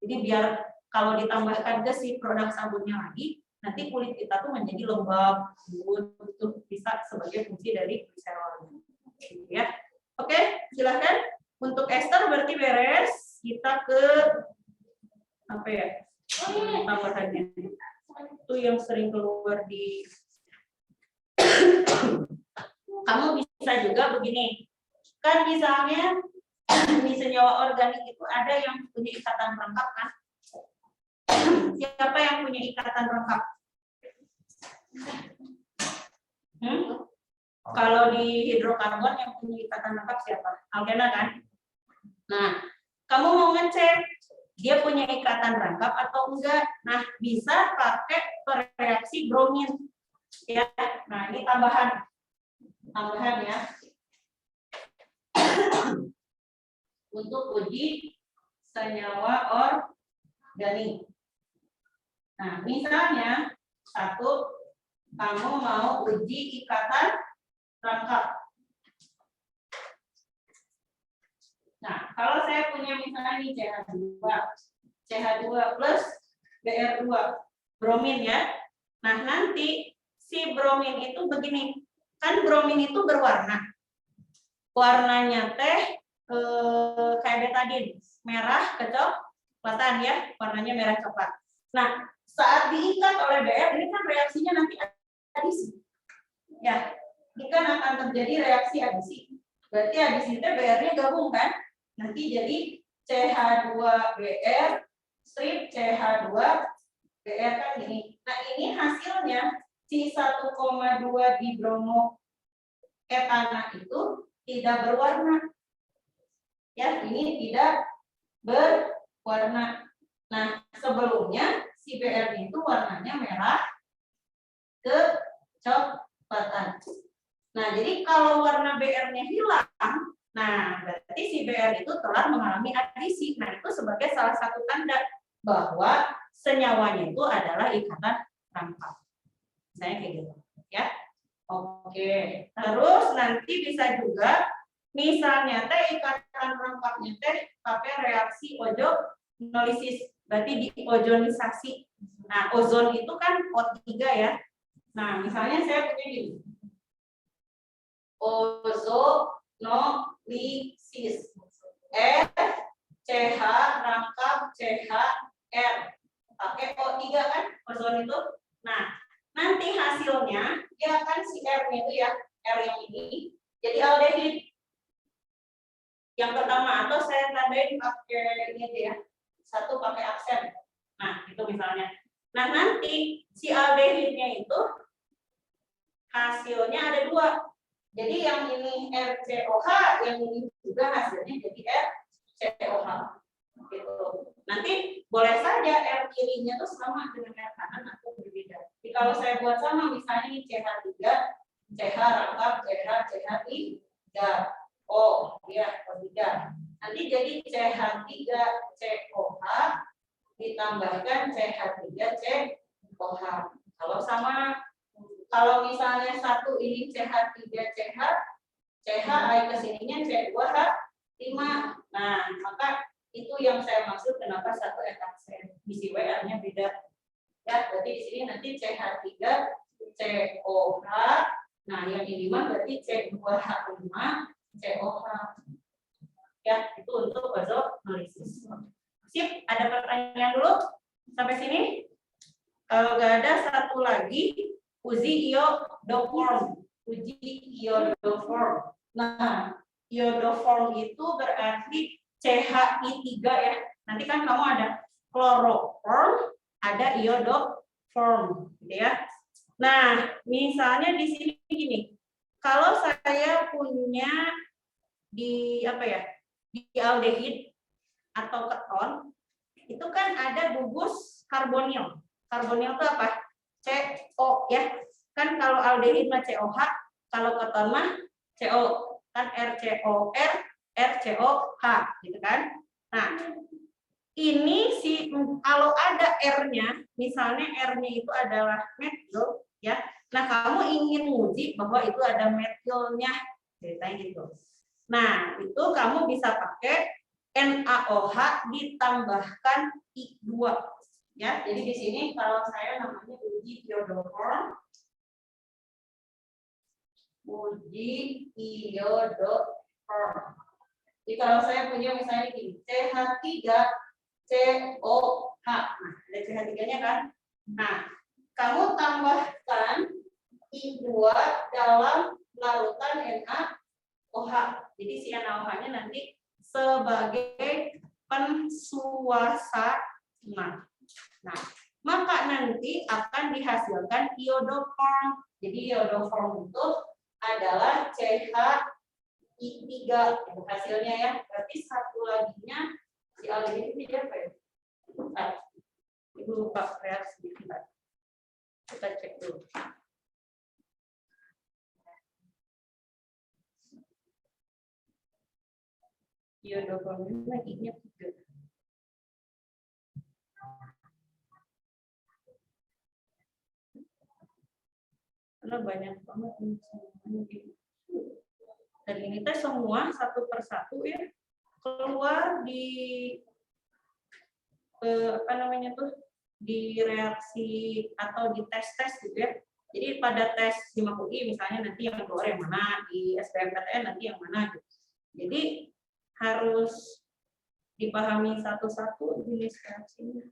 Jadi biar kalau ditambahkan ke si produk sabunnya lagi, nanti kulit kita tuh menjadi lembab, lembut, itu bisa sebagai fungsi dari gliserol. Ya, oke, silakan. Untuk ester berarti beres. Kita ke apa ya? Tambahannya. Itu yang sering keluar di. Kamu bisa juga begini. Kan misalnya di senyawa organik itu ada yang punya ikatan rangkap kan? Siapa yang punya ikatan rangkap? Kalau di hidrokarbon yang punya ikatan rangkap siapa? Alkena kan? Nah, kamu mau ngecek dia punya ikatan rangkap atau enggak? Nah, bisa pakai reaksi bromin. Ya, nah ini tambahan ya. Untuk uji senyawa organik. Nah, misalnya satu, kamu mau uji ikatan rangkap. Nah, kalau saya punya misalnya ini CH2 plus Br2, bromin ya. Nah, nanti si bromin itu begini, kan bromin itu berwarna. Warnanya teh kayak betadin, merah kecoklatan ya, warnanya merah coklat. Nah, saat diikat oleh Br, ini kan reaksinya nanti adisi. Ya, ini kan akan terjadi reaksi adisi. Berarti adisi itu Br-nya gabung kan? Nanti jadi CH2Br strip CH2Br kan ini. Nah, ini hasilnya si 1,2 dibromo etana itu tidak berwarna. Ya, ini tidak berwarna. Nah, sebelumnya si Br itu warnanya merah kecoklatan. Nah, jadi kalau warna Br-nya hilang, nah, berarti si Br itu telah mengalami adisi. Nah, itu sebagai salah satu tanda bahwa senyawanya itu adalah ikatan rangkap. Misalnya kayak gitu, ya. Oke. Terus nanti bisa juga, misalnya teh ikatan rangkapnya teh pakai reaksi ozonolisis, berarti diozonisasi. Nah, ozon itu kan O3 ya. Nah, misalnya saya punya gini. Ozonolisis CH rangkap CHR pakai O3 kan ozon itu. Nah, nanti hasilnya dia akan si R-nya itu ya, R yang ini jadi aldehid. Yang pertama atau saya tandain pakai ini aja ya. Satu pakai aksen. Nah, itu misalnya. Nah, nanti si aldehidnya itu hasilnya ada dua. Jadi yang ini RCOH, yang ini juga hasilnya jadi RCOH. Gitu. Nanti boleh saja R kirinya tuh sama dengan R kanan atau berbeda. Jadi kalau saya buat sama misalnya ini CH3, CH rangkap CH3, O ya O3. Nanti jadi CH3 COH ditambahkan CH3 COH. Kalau sama, kalau misalnya satu ini CH3 CH, CH kesininya C2H5. Nah, maka itu yang saya maksud kenapa satu etasen. Isi WR-nya beda. Ya, berarti di sini nanti CH3 COH. Nah, yang ini mah berarti C2H5 COH. Ya, itu untuk ozonolisis. Sip, ada pertanyaan dulu sampai sini? Kalau nggak ada, satu lagi uji iodoform. Uji iodoform. Nah, iodoform itu berarti CHI3 ya. Nanti kan kamu ada chloroform, ada iodoform, gitu ya. Nah, misalnya di sini gini. Kalau saya punya di apa ya? Di aldehid atau keton, itu kan ada gugus karbonil. Karbonil itu apa? CO ya. Kan kalau aldehid mah COH, kalau keton mah CO. Kan RCOR, RCOH gitu kan. Nah, ini kalau ada R-nya, misalnya R-nya itu adalah metil ya. Nah, kamu ingin menguji bahwa itu ada metilnya, ceritanya gitu. Nah, itu kamu bisa pakai NaOH ditambahkan I2 ya. Jadi di sini kalau saya namanya uji iodoform. Uji iodoform. Jadi kalau saya punya misalnya gini, CH3 COH. Nah, ada CH3-nya kan? Nah, kamu tambahkan I2 dalam larutan NaOH. Jadi si NaOH-nya nanti sebagai pensuasana. Nah, maka nanti akan dihasilkan iodoform. Jadi iodoform itu adalah CH3 itu hasilnya ya. Berarti satu laginya si aldehid ini apa ya? Ibu lupa reaksi kita. Kita cek dulu. Iodoform ini laginya 3. Karena banyak banget ini. Dan ini teh semua satu persatu ya keluar di apa namanya tuh di reaksi atau di tes gitu ya. Jadi pada tes di MAKUI misalnya nanti yang keluar yang mana, di SBMPTN nanti yang mana gitu. Jadi harus dipahami satu-satu jenis reaksinya.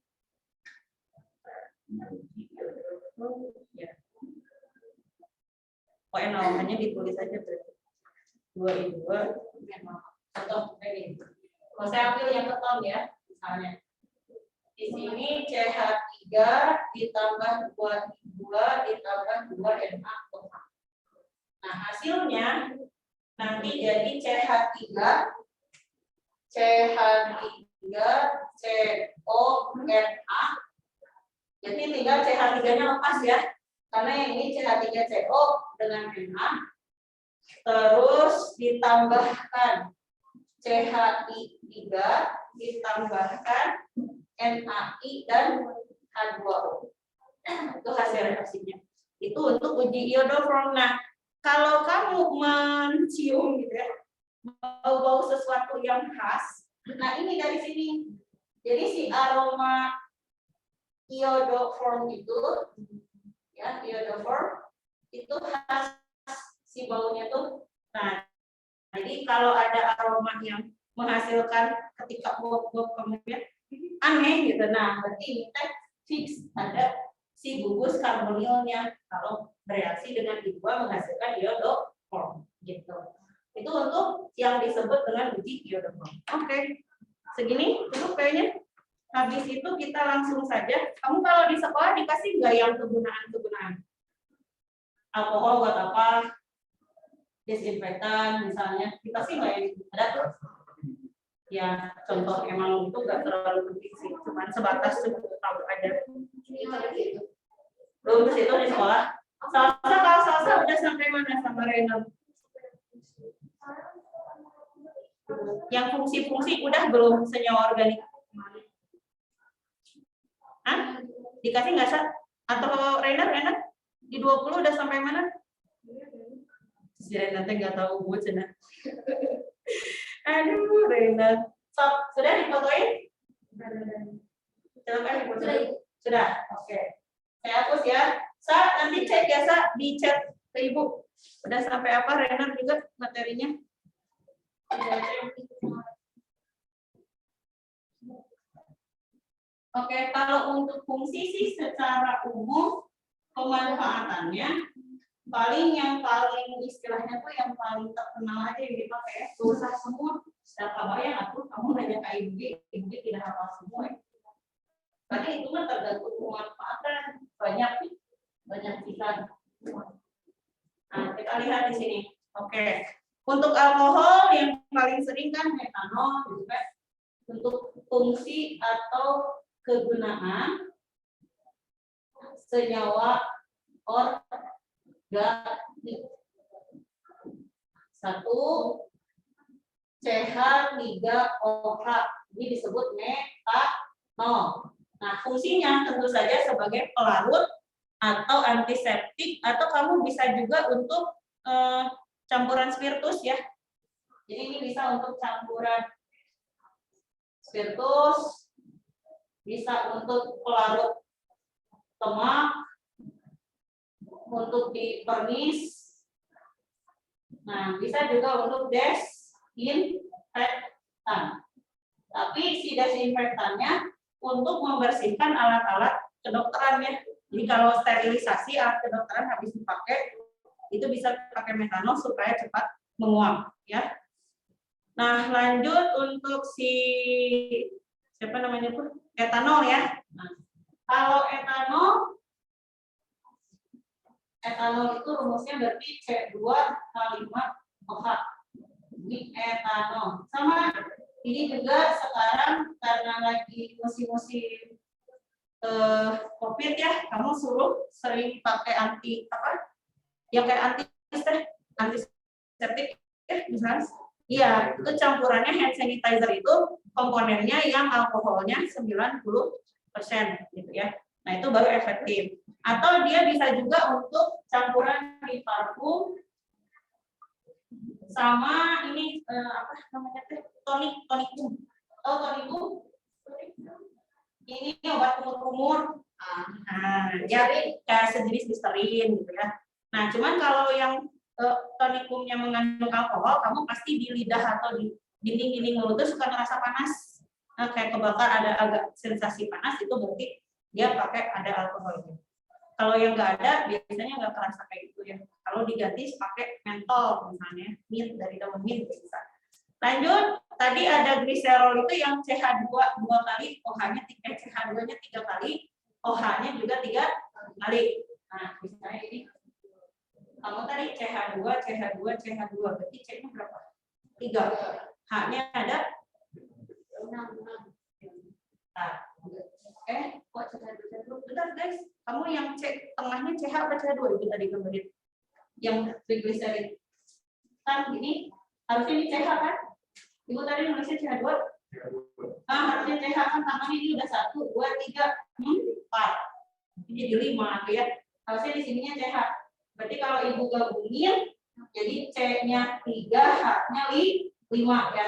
Ya. NaOH-nya ditulis aja berarti 2I2 atau ini. Kalau saya ambil yang keton ya, misalnya di sini CH3 ditambah 2I2 ditambah 2 NaOH. Nah, hasilnya nanti jadi CH3 CONA. Jadi tinggal CH3-nya lepas ya. Karena yang ini CH3CO dengan Na, terus ditambahkan CHI3, ditambahkan NaI dan H2O. Itu hasil reaksinya. Itu untuk uji iodoform. Nah, kalau kamu mencium gitu ya, bau-bau sesuatu yang khas, nah ini dari sini. Jadi si aroma iodoform itu ya, iodoform itu khas si baunya tuh. Nah, jadi kalau ada aroma yang menghasilkan ketika buah-buah kemudian aneh gitu, nah berarti ini teh fix ada si gugus karbonilnya kalau bereaksi dengan I2 menghasilkan iodoform gitu. Itu untuk yang disebut dengan uji iodoform. Oke, segini dulu kayaknya. Habis itu kita langsung saja. Kamu kalau di sekolah dikasih nggak yang kegunaan-kegunaan? Alkohol buat apa? Desinfektan misalnya. Dikasih nggak yang ada? Ya, contoh emang itu nggak terlalu penting sih. Cuman sebatas cukup tahu aja. Belum ke situ di sekolah. Kalau salsa udah sampai mana sama Renan? Yang fungsi-fungsi udah belum senyawa organik? Hah? Dikasih nggak Sa? Atau Renan di 20 udah sampai mana? Si Renan teh nggak tahu gue cina. Aduh Renan. Stop. Sudah difotoin? Silakan difotoin. Sudah. Oke. Saya hapus ya. Sa, nanti cek ya Sa di chat ke Ibu. Udah sampai apa Renan juga materinya? Oke, kalau untuk fungsi sih secara umum pemanfaatannya yang paling istilahnya tuh yang paling terkenal aja yang dipakai ya. Susah semua. Siapa bayang aku kamu nanya ke ibu tidak hafal semua. Ya. Tapi itu mah tergantung pemanfaatan banyak pikiran. Nah, kita lihat di sini. Oke. Untuk alkohol yang paling sering kan metanol gitu kan. Untuk fungsi atau kegunaan senyawa organik. 1 CH3OH ini disebut metanol. Nah, fungsinya tentu saja sebagai pelarut atau antiseptik atau kamu bisa juga untuk campuran spiritus ya. Jadi ini bisa untuk campuran spiritus, bisa untuk pelarut lemak, untuk dipernis. Nah, bisa juga untuk desinfektan. Tapi si desinfektannya untuk membersihkan alat-alat kedokteran ya. Jadi kalau sterilisasi alat kedokteran habis dipakai, itu bisa pakai metanol supaya cepat menguap ya. Nah, lanjut untuk si siapa namanya tuh? Etanol ya. Nah, kalau etanol itu rumusnya berarti C2H5OH. Ini etanol. Sama ini juga sekarang karena lagi musim-musim COVID ya, kamu suruh sering pakai yang kayak antiseptik ya, misalnya. Iya, itu campurannya hand sanitizer itu komponennya yang alkoholnya 90% gitu ya. Nah, itu baru efektif. Atau dia bisa juga untuk campuran di parfum sama ini apa namanya teh? Tonikum. Oh, tonikum. Ini obat kumur-kumur. Nah, jadi kayak sejenis Listerin gitu ya. Nah, cuman kalau yang tonikumnya mengandung alkohol, kamu pasti di lidah atau di dinding-dinding mulut itu suka ngerasa panas. Nah, kayak kebakar ada agak sensasi panas, itu berarti dia pakai ada alkoholnya. Kalau yang nggak ada, biasanya nggak kerasa kayak gitu ya. Kalau diganti pakai mentol misalnya, mint dari daun mint bisa. Lanjut, tadi ada gliserol itu yang CH2 2 kali, OH-nya CH2-nya 3 kali, OH-nya juga 3 kali. Nah, misalnya ini kamu tadi CH2, berarti C-nya berapa? 3. H-nya ada 6. Nah, kok CH2? Bentar guys, kamu yang C tengahnya CH apa CH2 itu tadi kemarin? Yang triglycerid. Kan ini harusnya ini CH kan? Ibu tadi nulisnya CH2? Ah, harusnya CH kan tangannya ini udah 1, 2, 3, 4. Ini jadi 5 tuh ya. Harusnya di sininya CH. Berarti kalau ibu gabungin, jadi C-nya 3, H-nya 5 ya.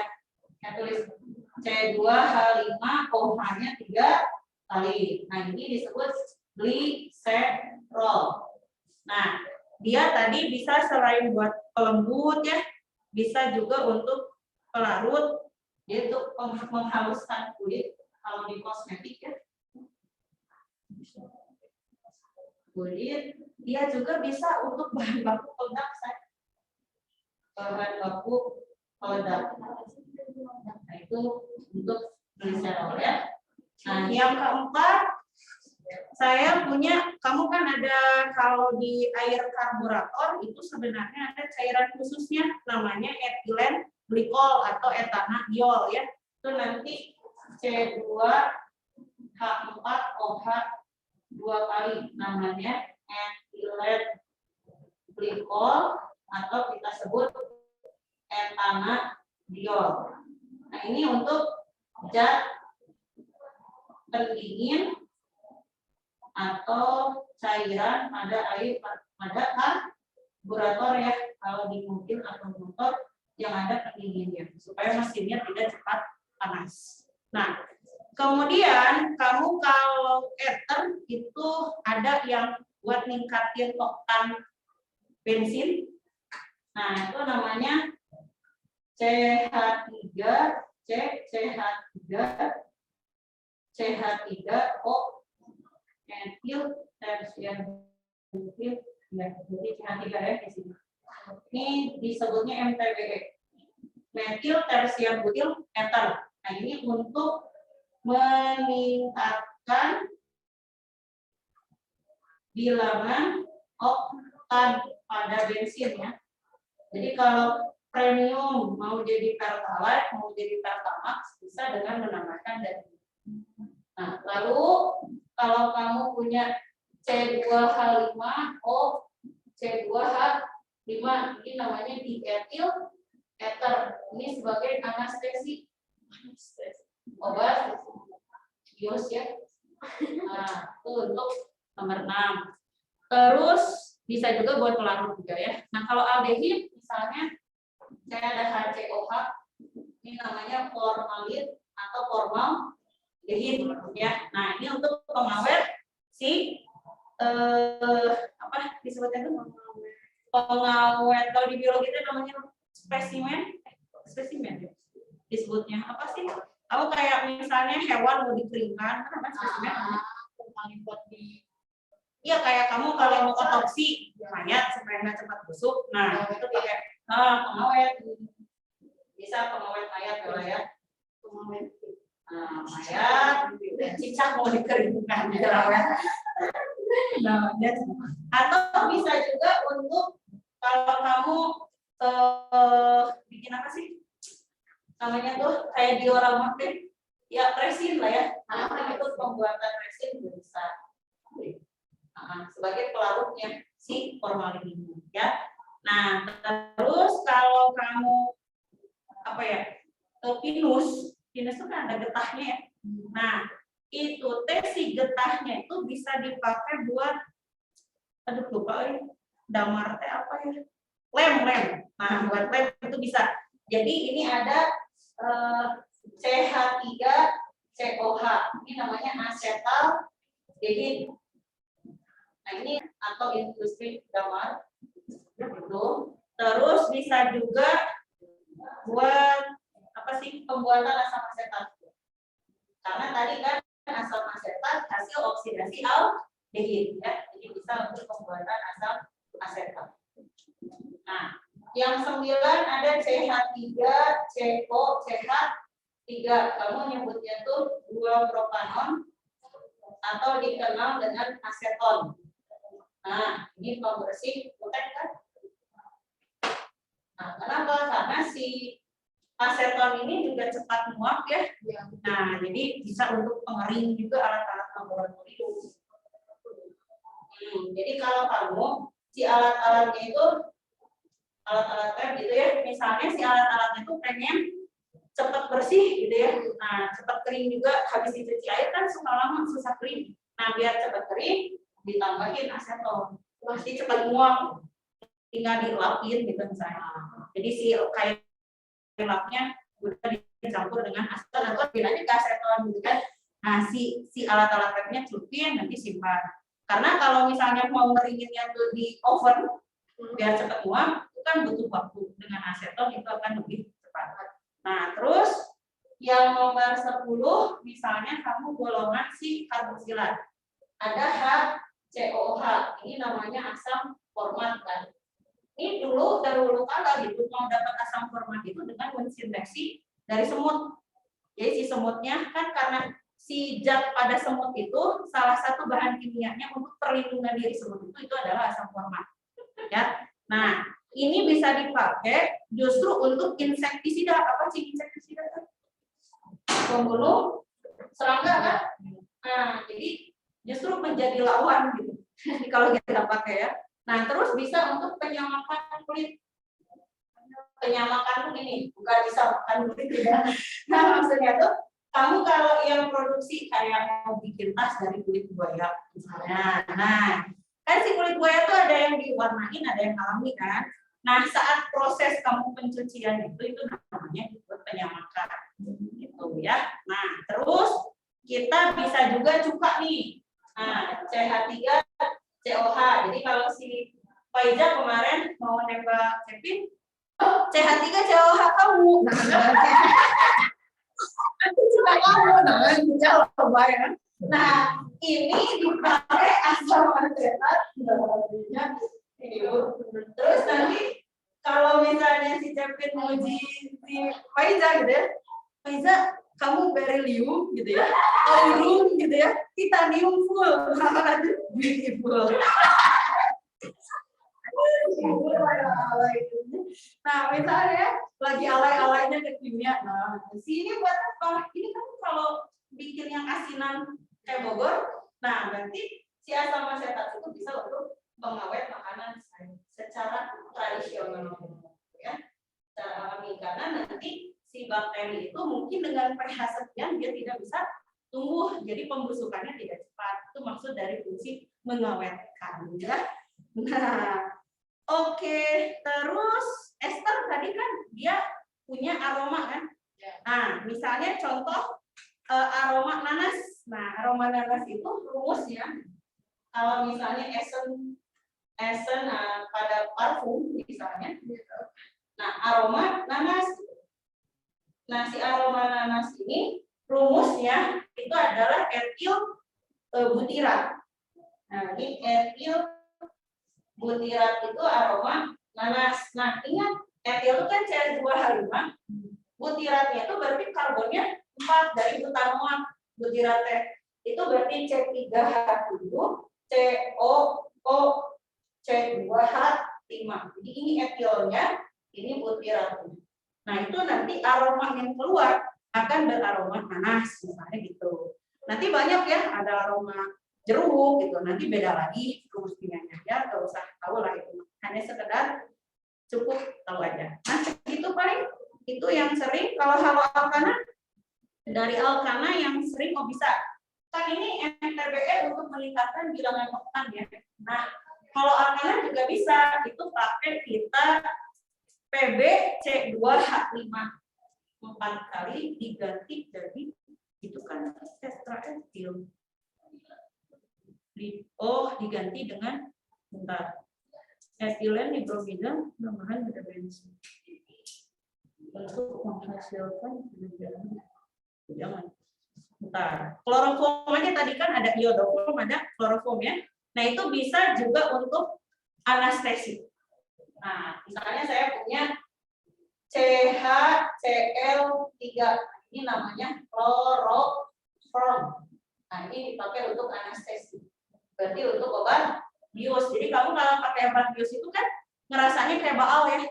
Saya tulis C2H5, OH-nya 3 kali. Nah, ini disebut gliserol. Nah, dia tadi bisa selain buat pelembut ya, bisa juga untuk pelarut, yaitu menghaluskan kulit kalau di kosmetik ya. Kulit, dia juga bisa untuk bahan baku peledak, bahan baku peledak. Nah, itu untuk gliserol ya. Nah, yang keempat, saya punya, kamu kan ada kalau di air karburator itu sebenarnya ada cairan khususnya namanya etilen glikol atau etanadiol ya. Itu nanti C2H4OH 2 kali, namanya etilen glikol atau kita sebut etanadiol. Nah, ini untuk zat pendingin atau cairan pada air pada karburator ya, kalau di mobil atau motor yang ada pendinginnya supaya mesinnya tidak cepat panas. Nah, kemudian kamu kalau ether itu ada yang buat ningkatin oktan bensin. Nah, itu namanya CH3, CH3O metil tersiabutil ya, jadi CH3 ya di sini. Ini disebutnya MTBE, metil tersiabutil ether. Nah, ini untuk meningkatkan bilangan oktan pada bensin ya. Jadi kalau premium mau jadi pertalite, mau jadi pertamax bisa dengan menambahkan dan. Nah, lalu kalau kamu punya C2H5O, C2H5 ini namanya dietil ether. Ini sebagai anestesi. Obat bios ya. Nah, itu untuk nomor 6. Terus bisa juga buat pelarut juga ya. Nah, kalau aldehid misalnya saya ada HCOH, ini namanya formalin atau formaldehid ya. Nah, ini untuk pengawet si apa disebutnya itu pengawet, kalau di biologi itu namanya spesimen ya. Disebutnya apa sih? Kalau kayak misalnya hewan mau dikeringkan, kan namanya spesimen. Iya, kayak kamu kalau mau otopsi mayat supaya nggak cepat busuk, nah itu pakai pengawet. Bisa pengawet mayat kalau ya. Mayat dan cicak mau dikeringkan dirawat. Nah, atau bisa juga untuk kalau kamu bikin apa sih? Namanya tuh kayak diorama deh. Ya resin lah ya. Nah, itu pembuatan resin juga bisa. Sebagai pelarutnya si formalin ini ya. Nah, terus kalau kamu apa ya? Pinus itu kan ada getahnya ya. Nah, itu si getahnya itu bisa dipakai buat lupa damar teh apa ya? Lem. Nah, buat lem itu bisa. Jadi ini ada CH3COH. Ini namanya asetaldehid. Nah, ini atau industri damar. Terus bisa juga buat apa sih pembuatan asam asetat. Karena tadi kan asam asetat hasil oksidasi aldehid ya. Jadi bisa untuk pembuatan asam asetat. Nah, yang 9 ada CH3COCH3. Kamu nyebutnya tuh 2-propanon atau dikenal dengan aseton. Nah, ini pembersih kutek kan? Nah, kenapa? Karena si aseton ini juga cepat menguap ya. Nah, jadi bisa untuk pengering juga alat-alat laboratorium. Jadi kalau kamu si alat-alatnya itu alat-alat lab gitu ya, misalnya si alat-alatnya itu pengen cepat bersih gitu ya. Nah, cepat kering juga, habis dicuci air kan suka lama susah kering. Nah, biar cepat kering ditambahin aseton. Pasti cepat menguap. Tinggal dilapin gitu misalnya. Jadi si kayak lapnya udah dicampur dengan aseton atau bilangnya ke aseton gitu kan. Nah, si alat-alat labnya celupin nanti simpan. Karena kalau misalnya mau ngeringinnya tuh di oven biar cepat menguap, itu kan butuh waktu. Dengan aseton itu akan lebih cepat. Nah, terus yang nomor 10 misalnya kamu golongan si karboksilat. Ada HCOH, ini namanya asam format kan. Ini dahulu kala gitu mau dapat asam format itu dengan mensinteksi dari semut. Jadi si semutnya kan karena si zat pada semut itu salah satu bahan kimianya untuk perlindungan diri semut itu adalah asam format. Ya. Nah, ini bisa dipakai justru untuk insektisida. Apa sih insektisida kan? Pembunuh serangga kan? Nah, jadi justru menjadi lawan gitu. Kalau kita pakai ya. Nah, terus bisa untuk penyamakan kulit. Penyamakan ini bukan disamakan kulit tidak. Nah, maksudnya tuh kamu kalau yang produksi kayak mau bikin tas dari kulit buaya misalnya. Nah, kan si kulit buaya tuh ada yang diwarnain, ada yang alami kan. Nah, saat proses kamu pencucian itu namanya disebut penyamakan. Gitu ya. Nah, terus kita bisa juga cuka nih. Nah, CH3 COH. Jadi kalau si Faiza kemarin mau nembak Kevin, CH3 COH kamu. Nanti suka kamu namanya coba ya. Nah, ini dipakai asam asetat terus nanti kalau misalnya si Kevin uji si Faiza gitu ya. Faiza, kamu beryllium gitu ya, aurum gitu ya, titanium full, beautiful. Nah, misalnya lagi alay-alaynya ke kimia, nah sini buat apa? Ini kan kalau bikin yang asinan kayak Bogor, nah berarti si asam asetat itu bisa untuk mengawet makanan secara tradisional, ya, secara alami. Karena nanti si bakteri itu mungkin dengan pH sekian dia tidak bisa tumbuh, jadi pembusukannya tidak cepat. Itu maksud dari fungsi mengawetkan, ya. Nah, oke, terus ester tadi kan dia punya aroma kan? Nah, misalnya contoh aroma nanas. Nah, aroma nanas itu rumusnya kalau misalnya esen pada parfum misalnya. Nah, aroma nanas. Nah, si aroma nanas ini rumusnya itu adalah etil butirat. Nah, ini etil butirat itu aroma nanas. Nah, ingat etil itu kan CH2H5. Butiratnya itu berarti karbonnya 4 dari butanoat. Butirat itu berarti C3H7, COO, C2H5. Jadi ini etilnya, ini butiratnya. Nah, itu nanti aroma yang keluar akan beraroma nanas, misalnya gitu. Nanti banyak ya, ada aroma jeruk gitu, nanti beda lagi rumus kimianya ya, nggak usah tahu lah itu. Hanya sekedar cukup tahu aja. Nah, segitu paling itu yang sering. Kalau halo alkana, dari alkana yang sering bisa. Kan ini MTBE untuk meningkatkan bilangan oktan ya. Nah, kalau alkana juga bisa, itu pakai kita PB C2H5 4 kali diganti jadi itu kan tetraetil. Diganti dengan bentar. Etilen hidrogen tambahan ada bensin. Untuk menghasilkan jangan. Bentar. Kloroform aja tadi kan ada iodoform, ada kloroform ya. Nah, itu bisa juga untuk anestesi. Nah, misalnya saya punya CHCl3. Ini namanya kloroform. Nah, ini dipakai untuk anestesi. Berarti untuk obat bius. Jadi kamu kalau pakai obat bius itu kan ngerasanya kayak baal ya.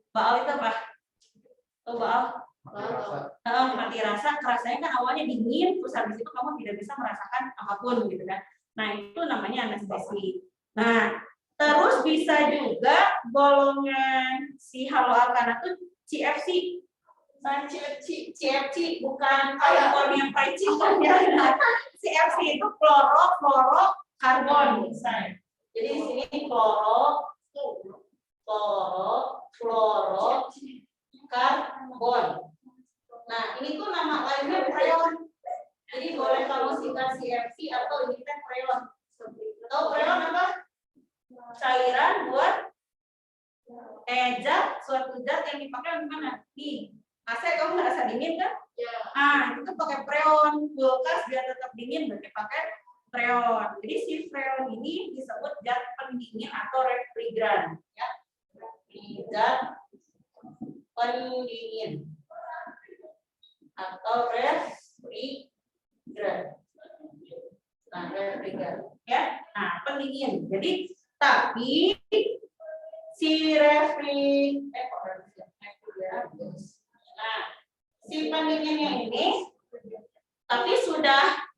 Baal itu apa? Tuh baal. Mati rasa, rasanya kan awalnya dingin, terus habis itu kamu tidak bisa merasakan apapun gitu kan. Nah, itu namanya anestesi. Nah, terus bisa juga golongan si halo alkana itu CFC. Nah, CFC bukan California fried chicken ya. CFC itu klorofluorokarbon misalnya. Jadi di sini klorofluorokarbon. Nah, ini tuh nama lainnya freon. Jadi boleh kamu singkat CFC atau ini kan freon. Tahu freon apa? Cairan buat suatu zat yang dipakai di mana? Nih, AC kamu ngerasa dingin kan? Ya. Itu pakai freon. Kulkas biar tetap dingin berarti pakai freon. Jadi si freon ini disebut zat pendingin atau refrigeran. Ya. Zat pendingin atau refrigeran. Nah, refrigeran ya. Nah, pendingin. Jadi tapi si Nah, si pendinginnya ini tapi sudah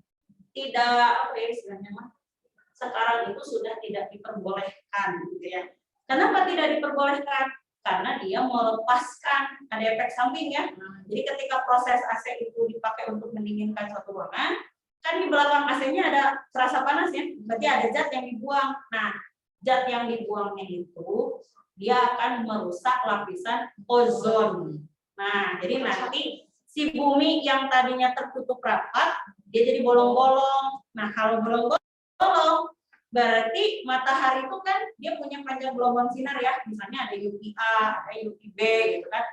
tidak apa ya istilahnya mah, sekarang itu sudah tidak diperbolehkan gitu ya. Kenapa tidak diperbolehkan? Karena dia melepaskan, ada efek samping ya. Jadi ketika proses AC itu dipakai untuk mendinginkan suatu ruangan, kan di belakang AC-nya ada terasa panas ya, berarti ada zat yang dibuang. Nah, zat yang dibuangnya itu dia akan merusak lapisan ozon. Nah, jadi nanti si bumi yang tadinya tertutup rapat, dia jadi bolong-bolong. Nah, kalau bolong-bolong, berarti matahari itu kan dia punya panjang gelombang sinar ya, misalnya ada UVA, ada UVB gitu kan.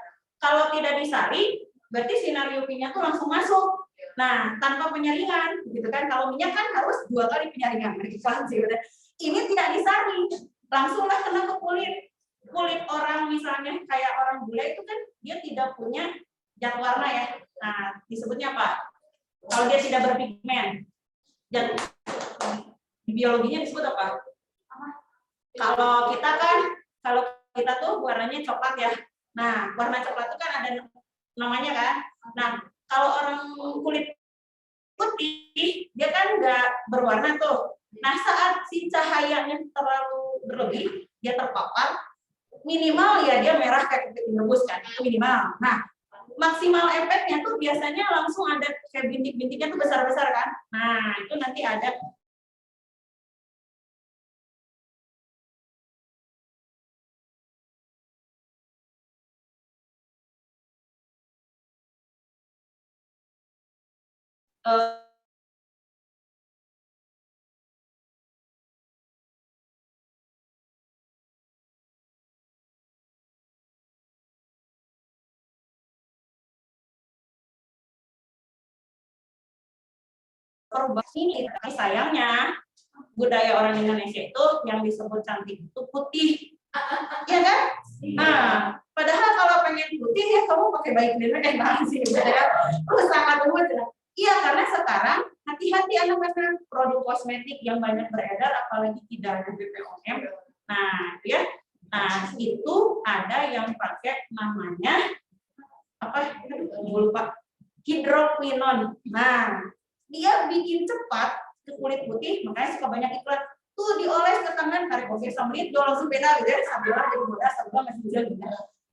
Kalau tidak disaring, berarti sinar UV-nya tuh langsung masuk. Nah, tanpa penyaringan, gitu kan. Kalau minyak kan harus 2 kali penyaringan, ini tidak disaring, langsunglah kena ke kulit. Kulit orang misalnya kayak orang bule itu kan dia tidak punya zat warna ya. Nah, disebutnya apa? Kalau dia tidak berpigmen, zat di biologinya disebut apa? Kalau kita tuh warnanya coklat ya. Nah, warna coklat itu kan ada namanya kan. Nah, kalau orang kulit putih, dia kan nggak berwarna tuh. Nah, saat si cahayanya terlalu berlebih, dia terpapar, minimal ya dia merah kayak kulit rebus kan, itu minimal. Nah, maksimal efeknya tuh biasanya langsung ada kayak bintik-bintiknya tuh besar-besar kan. Nah, itu nanti ada ini, tapi sayangnya budaya orang Indonesia itu yang disebut cantik itu putih, ya kan? Nah, padahal kalau pengen putih ya kamu pakai baik bener banget sih, ya. Terus sangat umur. Iya, karena sekarang hati-hati anak-anak produk kosmetik yang banyak beredar, apalagi tidak ada BPOM. Nah, ya, nah itu ada yang pakai namanya apa? Lupa. Hidroquinon. Nah, dia bikin cepat ke kulit putih, makanya suka banyak iklan. Tuh dioles ke tangan, tarik oke sambil jual langsung beda gitu ya, sambil jadi mudah, sambil masih muda gitu.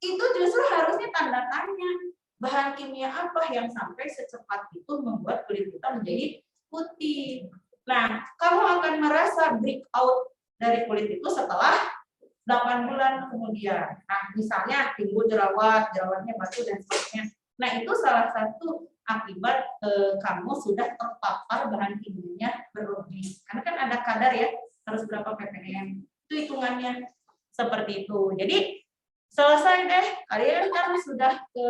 Itu justru harusnya tanda tanya, bahan kimia apa yang sampai secepat itu membuat kulit kita menjadi putih. Nah, kamu akan merasa breakout dari kulit itu setelah 8 bulan kemudian. Nah, misalnya timbul jerawatnya batu dan sebagainya. Nah, itu salah satu akibat kamu sudah terpapar bahan kimianya berlebih. Karena kan ada kadar ya, harus berapa ppm. Itu hitungannya seperti itu. Jadi selesai deh. Kalian kan sudah ke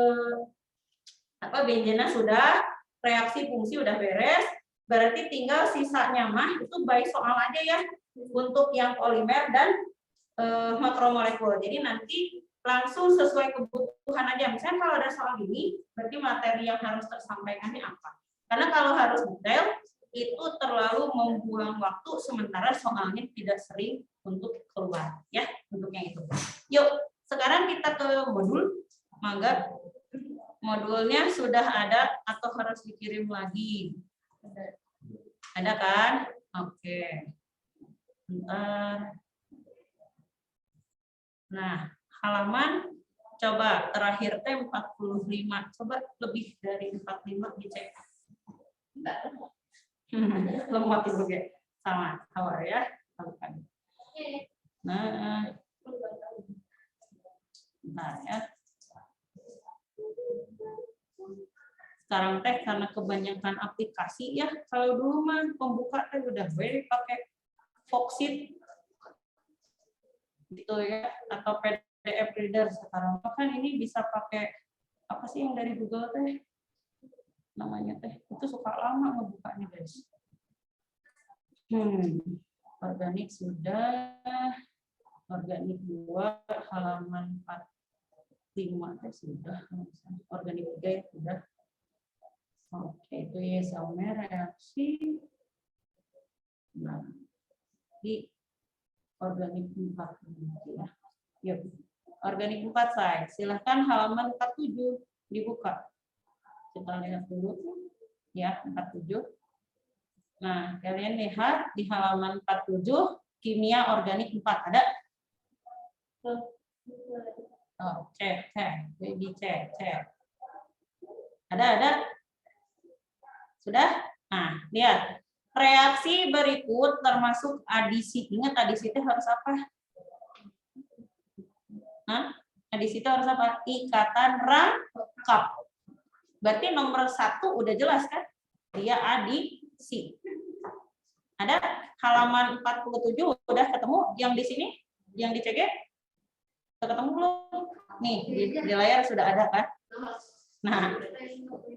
benjena sudah, reaksi fungsi udah beres. Berarti tinggal sisanya mah itu by soal aja ya untuk yang polimer dan makromolekul. Jadi nanti langsung sesuai kebutuhan aja. Misalnya kalau ada soal gini, berarti materi yang harus tersampaikannya apa? Karena kalau harus detail, itu terlalu membuang waktu, sementara soalnya tidak sering untuk keluar. Ya, bentuknya itu. Yuk, sekarang kita ke modul. Mangga, modulnya sudah ada atau harus dikirim lagi? Ada kan? Oke. Nah, halaman coba terakhir teh 45. Coba lebih dari 45 dicek. Lemot itu kayak sama awal ya. Nah, ya. Sekarang teh karena kebanyakan aplikasi ya. Kalau dulu mah pembuka teh udah pakai Foxit gitu ya, atau PDF reader. Sekarang kan ini bisa pakai apa sih yang dari Google teh namanya teh, itu suka lama ngebukanya guys. Organik sudah, organik 2 halaman 45 teh sudah, organik 3 sudah. Oke, itu ya sama reaksi. Nah, di organik 4 ya. Yuk. Organik 4 saya. Silahkan halaman 47 dibuka. Kita lihat dulu ya, 47. Nah, kalian lihat di halaman 47, kimia organik 4 ada? Oh, cek, baby cek. Ada? Sudah? Nah, lihat. Reaksi berikut termasuk adisi. Ingat adisi itu harus apa? Adisi itu harus apa? Ikatan rangkap. Berarti nomor 1 udah jelas kan? Dia adisi. Ada halaman 47 udah ketemu yang di sini? Yang di CG? Udah ketemu belum? Nih, di layar sudah ada kan? Nah,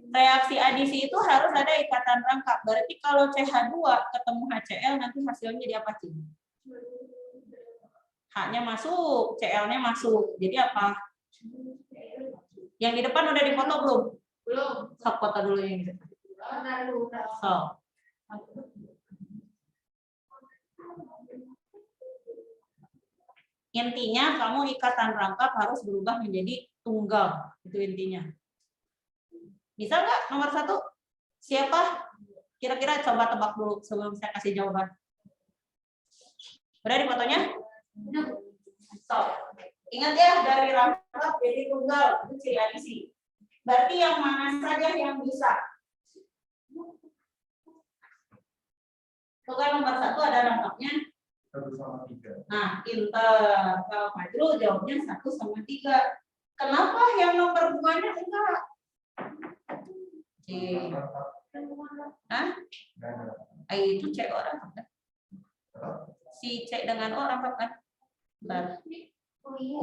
reaksi adisi itu harus ada ikatan rangkap. Berarti kalau CH2 ketemu HCl nanti hasilnya jadi apa, Cing? H-nya masuk, Cl-nya masuk. Jadi apa? Yang di depan udah difoto belum? Belum. Sok foto dulu yang di depan. Sok. Intinya kamu ikatan rangkap harus berubah menjadi tunggal. Itu intinya. Bisa nggak nomor 1? Siapa? Kira-kira coba tebak dulu sebelum saya kasih jawaban. Udah di fotonya? So, ingat ya, dari rangkap jadi tunggal. Itu ciri adisi. Berarti yang mana saja yang bisa? Itu kan nomor 1 ada rangkapnya. 1/3. Nah, pinter. Kalau Fajrul jawabnya 1/3. Kenapa yang nomor 2-nya enggak? Hah? Itu C orang kan? Si C dengan orang kan? Bentar. Oh, iya.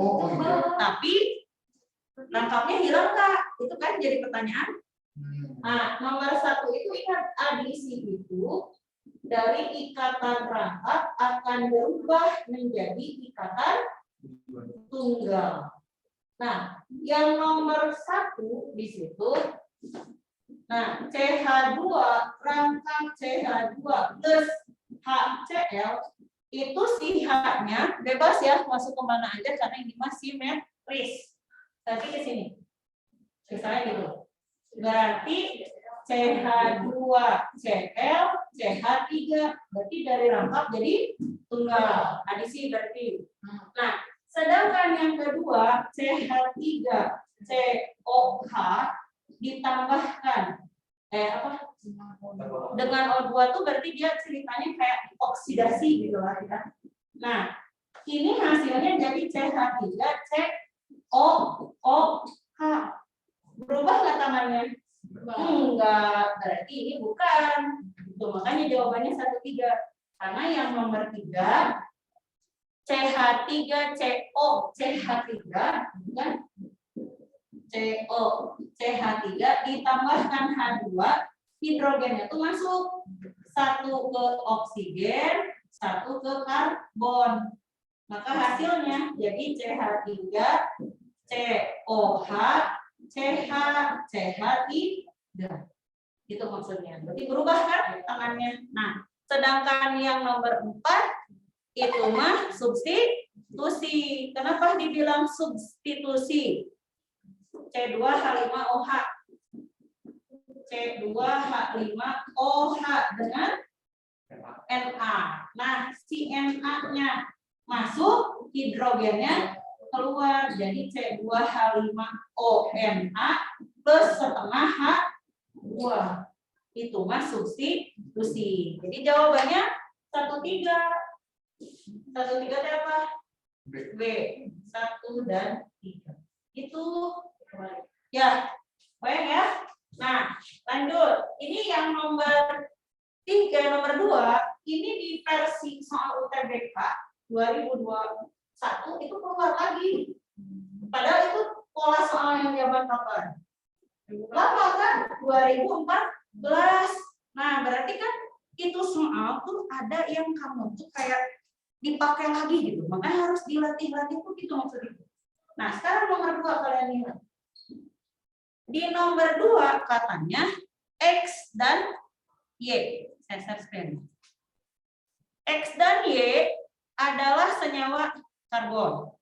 Tapi rangkapnya hilang Kak? Itu kan jadi pertanyaan. Nah, nomor 1 itu ingat adisi itu dari ikatan rangkap akan berubah menjadi ikatan tunggal. Nah, yang nomor 1 di situ, nah CH2 rangkap CH2 plus HCl itu si H-nya bebas ya masuk kemana aja karena ini masih simetris. Tapi ke sini, misalnya gitu. Berarti CH2Cl CH3 berarti dari rangkap jadi tunggal adisi berarti. Nah, sedangkan yang kedua CH3COH ditambahkan dengan O2 tuh berarti dia ceritanya kayak oksidasi gitu lah ya. Nah, ini hasilnya jadi CH3COOH. Berubah nggak tangannya? Enggak, berarti ini bukan. Itu makanya jawabannya 1/3. Karena yang nomor 3 CH3CO CH3 kan CH3 ditambahkan H2, hidrogennya itu masuk. 1 ke oksigen, 1 ke karbon. Maka hasilnya jadi CH3COH CH3. Itu maksudnya. Berarti berubah kan tangannya. Nah, sedangkan yang nomor 4 itu mah substitusi. Kenapa dibilang substitusi? C2H5OH. C2H5OH dengan Na. Nah, si Na-nya masuk, hidrogennya keluar. Jadi C2H5ONA plus setengah H2. Itu mah substitusi. Jadi jawabannya 1/3. 1/3 itu apa? B. 1 dan 3. Itu ya. Baik ya. Nah, lanjut. Ini yang nomor 3, nomor 2, ini di versi soal UTBK 2021 itu keluar lagi. Padahal itu pola soal yang zaman kapan? Lama kan? 2014. Nah, berarti kan itu soal tuh ada yang kamu tuh kayak dipakai lagi gitu. Makanya harus dilatih-latih tuh gitu maksudnya. Nah, sekarang nomor 2 kalian lihat. Di nomor 2 katanya X dan Y. Saya share screen. X dan Y adalah senyawa karbon.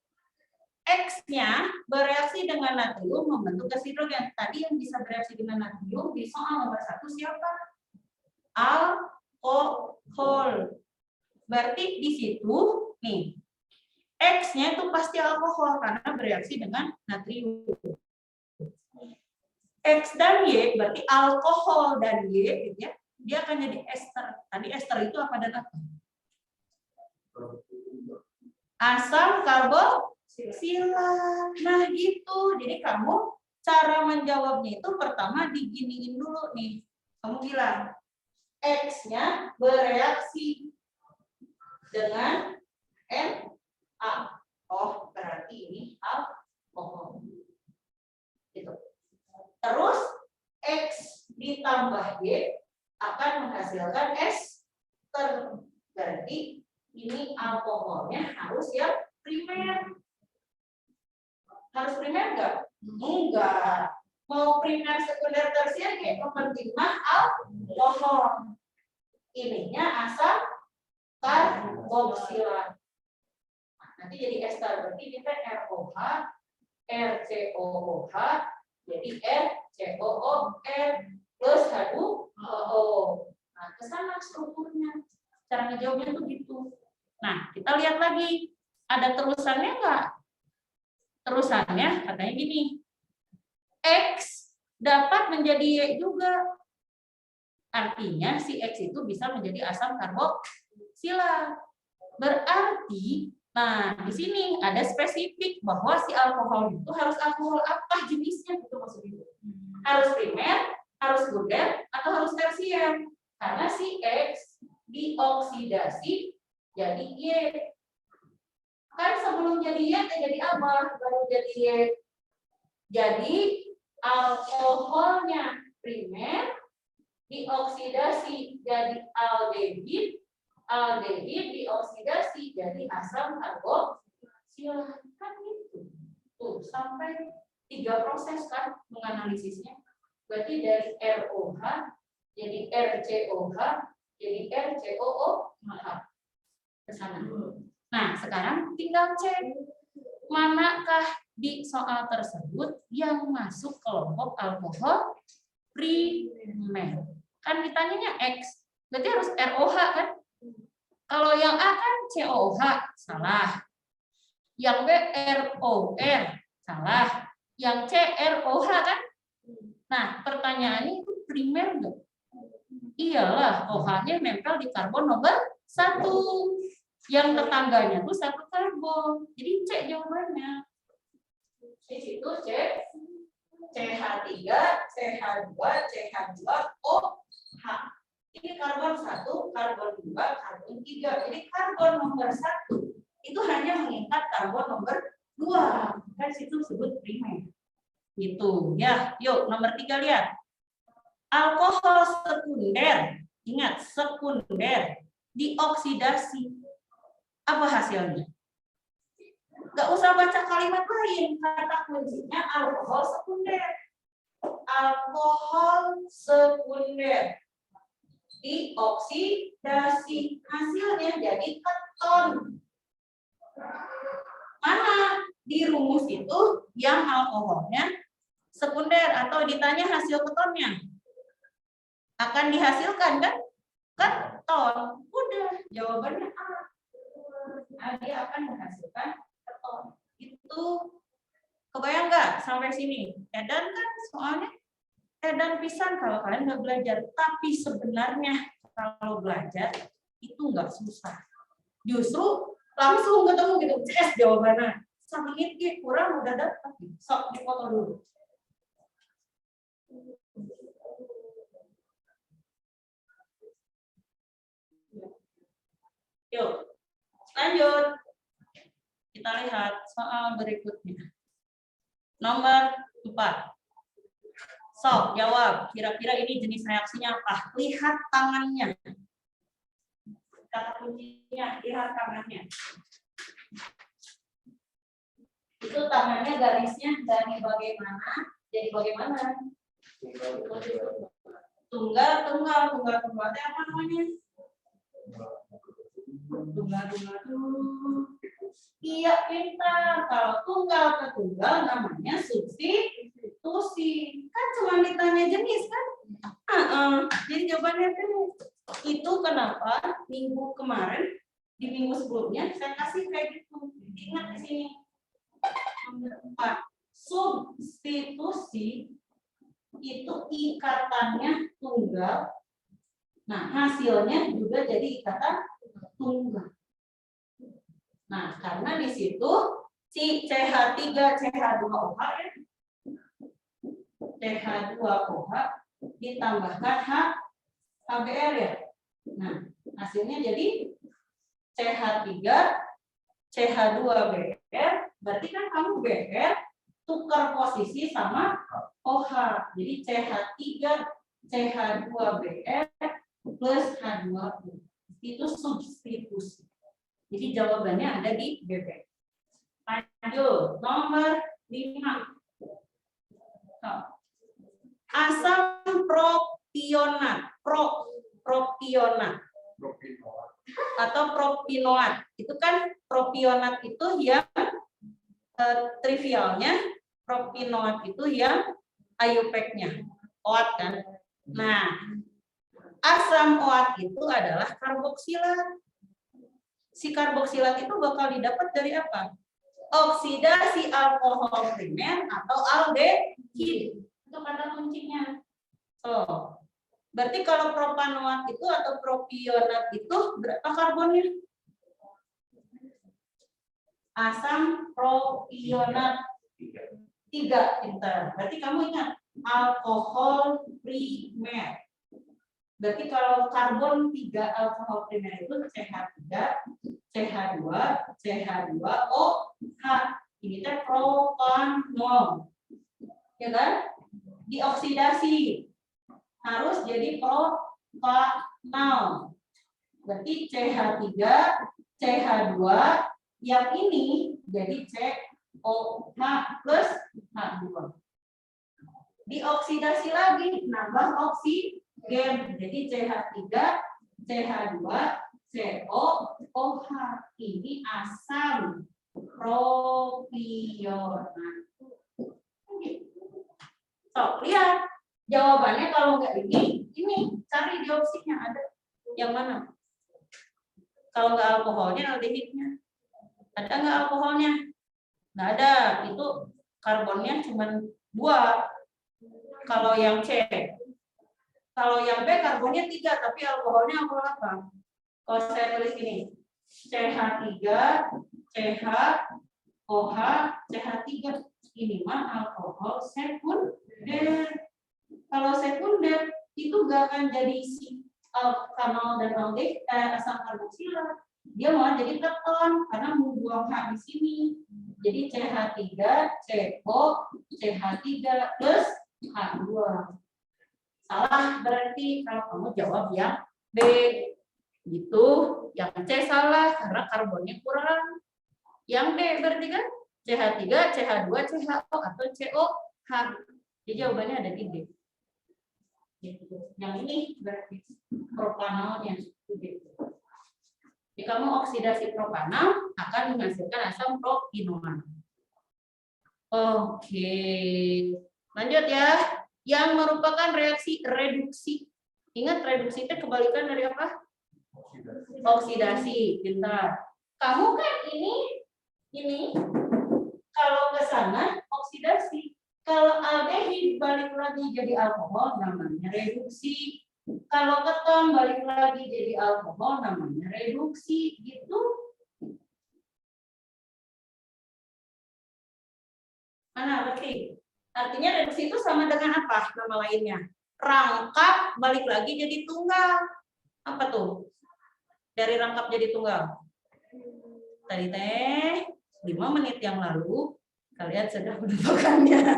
X-nya bereaksi dengan natrium membentuk gas hidrogen. Tadi yang bisa bereaksi dengan natrium di soal nomor 1 siapa? alkohol. Berarti di situ nih X-nya itu pasti alkohol karena bereaksi dengan natrium. X dan Y berarti alkohol dan Y gitu ya. Dia akan jadi ester. Tadi ester itu apa dan apa? Asam karboksila. Nah, gitu. Jadi kamu cara menjawabnya itu pertama diginiin dulu nih. Kamu bilang X-nya bereaksi dengan Na. Oh, berarti ini alkohol. Gitu. Terus X ditambah Y akan menghasilkan ester. Berarti ini alkoholnya harus yang primer. Harus primer enggak? Enggak. Mau primer, sekunder, tersier kayak penting mah alkohol. Ininya asam karboksila. Nanti jadi ester. Berarti kita ROH, RCOOH, jadi RCOOR plus H2O. Nah, ke sana strukturnya. Cara ngejawabnya tuh gitu. Nah, kita lihat lagi. Ada terusannya enggak? Terusannya katanya gini. X dapat menjadi Y juga. Artinya si X itu bisa menjadi asam karboksila. Berarti, nah di sini ada spesifik bahwa si alkohol itu harus alkohol apa jenisnya gitu maksudnya. Harus primer, harus sekunder, atau harus tersier. Karena si X dioksidasi jadi Y. Kan sebelum jadi Y jadi apa? Baru jadi Y. Jadi alkoholnya primer dioksidasi jadi aldehid, aldehid dioksidasi jadi asam karboksila. Kan gitu. Tuh, sampai 3 proses kan menganalisisnya. Berarti dari ROH jadi RCOH jadi RCOOH ke sana. Nah, sekarang tinggal cek manakah di soal tersebut yang masuk kelompok alkohol primer. Kan ditanyanya X, berarti harus ROH kan? Kalau yang A kan COOH, salah. Yang B ROR, salah. Yang C ROH kan? Nah, pertanyaannya itu primer enggak? Iyalah, OH-nya nempel di karbon nomor 1. Yang tetangganya tuh 1 karbon. Jadi C jawabannya. Di situ C, CH3, CH2, CH2OH. Ini karbon 1, karbon 2, karbon 3. Jadi karbon nomor 1 itu hanya mengikat karbon nomor 2. Kan situ disebut primer. Gitu ya. Yuk, nomor 3 lihat. Alkohol sekunder, ingat sekunder, dioksidasi. Apa hasilnya? Gak usah baca kalimat lain, kata kuncinya alkohol sekunder. Alkohol sekunder dioksidasi, hasilnya jadi keton. Mana di rumus itu yang alkoholnya sekunder atau ditanya hasil ketonnya? Akan dihasilkan kan? Keton. Udah, jawabannya A. Nah, dia akan menghasilkan keton. Itu kebayang nggak sampai sini? Edan kan soalnya edan pisan kalau kalian nggak belajar. Tapi sebenarnya kalau belajar itu nggak susah. Justru langsung ketemu gitu. CS jawabannya. Sampai kurang udah dapat. Sok dipoto dulu. Yuk, lanjut. Kita lihat soal berikutnya. Nomor 4. Sok, jawab. Kira-kira ini jenis reaksinya apa? Lihat tangannya. Kata kuncinya, lihat tangannya. Itu tangannya garisnya dari bagaimana? Jadi bagaimana? Tunggal itu apa namanya? Tunggal. Iya, pintar. Kalau tunggal ke tunggal namanya substitusi. Kan cuma ditanya jenis kan? Jadi jawabannya itu kenapa kemarin di minggu sebelumnya saya kasih kayak gitu. Ingat di sini. Nomor 4. Substitusi itu ikatannya tunggal. Nah, hasilnya juga jadi ikatan tunggal. Nah, karena di situ si CH3 CH2OH ya. CH2OH ditambahkan HBr ya. Nah, hasilnya jadi CH3 CH2Br, berarti kan kamu Br tukar posisi sama OH. Jadi CH3 CH2Br plus H2O. Itu substitusi. Jadi jawabannya ada di BB. Lanjut, nomor 5. Asam propionat, propionat atau propinoat. Itu kan propionat itu yang trivialnya, propinoat itu yang IUPAC-nya, OAT kan. Nah, asam OAT itu adalah karboksilat. Si karboksilat itu bakal didapat dari apa? Oksidasi alkohol primer atau aldehid. Itu kata kuncinya. So, berarti kalau propanoat itu atau propionat itu berapa karbonnya? Asam propionat 3. Pintar. Berarti kamu ingat alkohol primer. Berarti kalau karbon 3 alkohol primer itu CH3, CH2, CH2OH. Ini teh propanol. Ya kan? Dioksidasi. Harus jadi propanol. Berarti CH3, CH2, yang ini jadi COH plus H2. Dioksidasi lagi, nambah oksigen. Jadi CH3, CH2, COOH. Ini asam propionat. So, lihat jawabannya kalau nggak ini cari dioksinya ada. Yang mana? Kalau nggak alkoholnya, aldehidnya. Ada nggak alkoholnya? Nggak ada. Itu karbonnya cuma 2. Kalau yang C. Kalau yang B karbonnya 3, tapi alkoholnya alkohol apa? Kalau saya tulis ini, CH3, CHOH, CH3. Ini mah alkohol sekunder. Kalau sekunder itu nggak akan jadi si alkanol dan aldehid asam karboksilat. Dia malah jadi keton karena membuang H di sini. Jadi CH3, CO, CH3 plus H2. Salah berarti kalau kamu jawab yang B. Gitu. Yang C salah karena karbonnya kurang. Yang D berarti kan CH3, CH2, CHO atau COH. Jadi jawabannya ada di D. Yang ini berarti propanolnya. Jadi kamu oksidasi propanol akan menghasilkan asam propinoat. Oke. Lanjut ya. Yang merupakan reaksi reduksi. Ingat reduksi itu kebalikan dari apa? Oksidasi. Pintar. Kamu kan ini kalau ke sana oksidasi. Kalau aldehid balik lagi jadi alkohol namanya reduksi. Kalau keton balik lagi jadi alkohol namanya reduksi gitu. Mana berarti? Artinya reduksi itu sama dengan apa nama lainnya? Rangkap balik lagi jadi tunggal. Apa tuh? Dari rangkap jadi tunggal. Tadi teh 5 menit yang lalu kalian sudah menemukannya.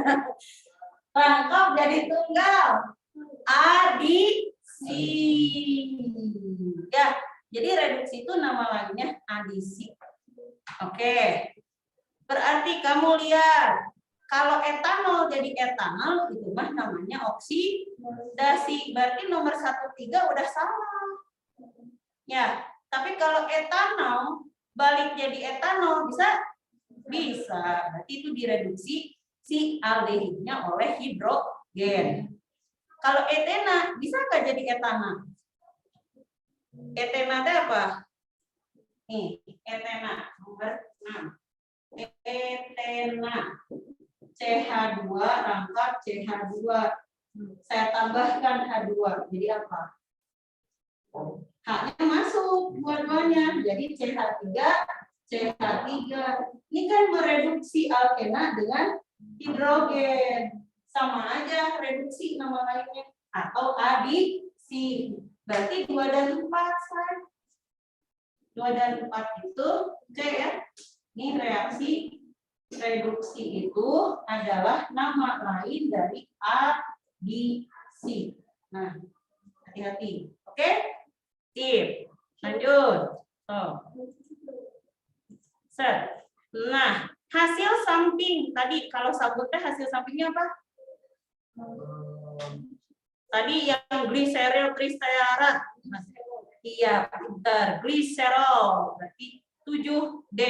Rangkap jadi tunggal. Adisi. Ya, jadi reduksi itu nama lainnya adisi. Oke. Berarti kamu lihat kalau etanol jadi etanol itu mah namanya oksidasi. Berarti nomor 1, 3 udah salah. Ya, tapi kalau etanol balik jadi etanol bisa. Berarti itu direduksi si aldehidnya oleh hidrogen. Kalau etena bisa nggak jadi etana? Etena itu apa? Nih, etena nomor 6. Etena CH2 rangkap CH2. Saya tambahkan H2. Jadi apa? H-nya masuk dua-duanya. Jadi CH3, CH3. Ini kan mereduksi alkena dengan hidrogen. Sama aja reduksi nama lainnya. Atau adisi. Berarti 2 dan 4, say. 2 dan 4 itu C ya. Ini reaksi reduksi itu adalah nama lain dari adisi. Nah, hati-hati. Oke? Sip. Lanjut. Set. Nah, hasil samping tadi kalau sabutnya hasil sampingnya apa? Tadi yang gliserol tristearat. Iya, pintar. Gliserol berarti 7D.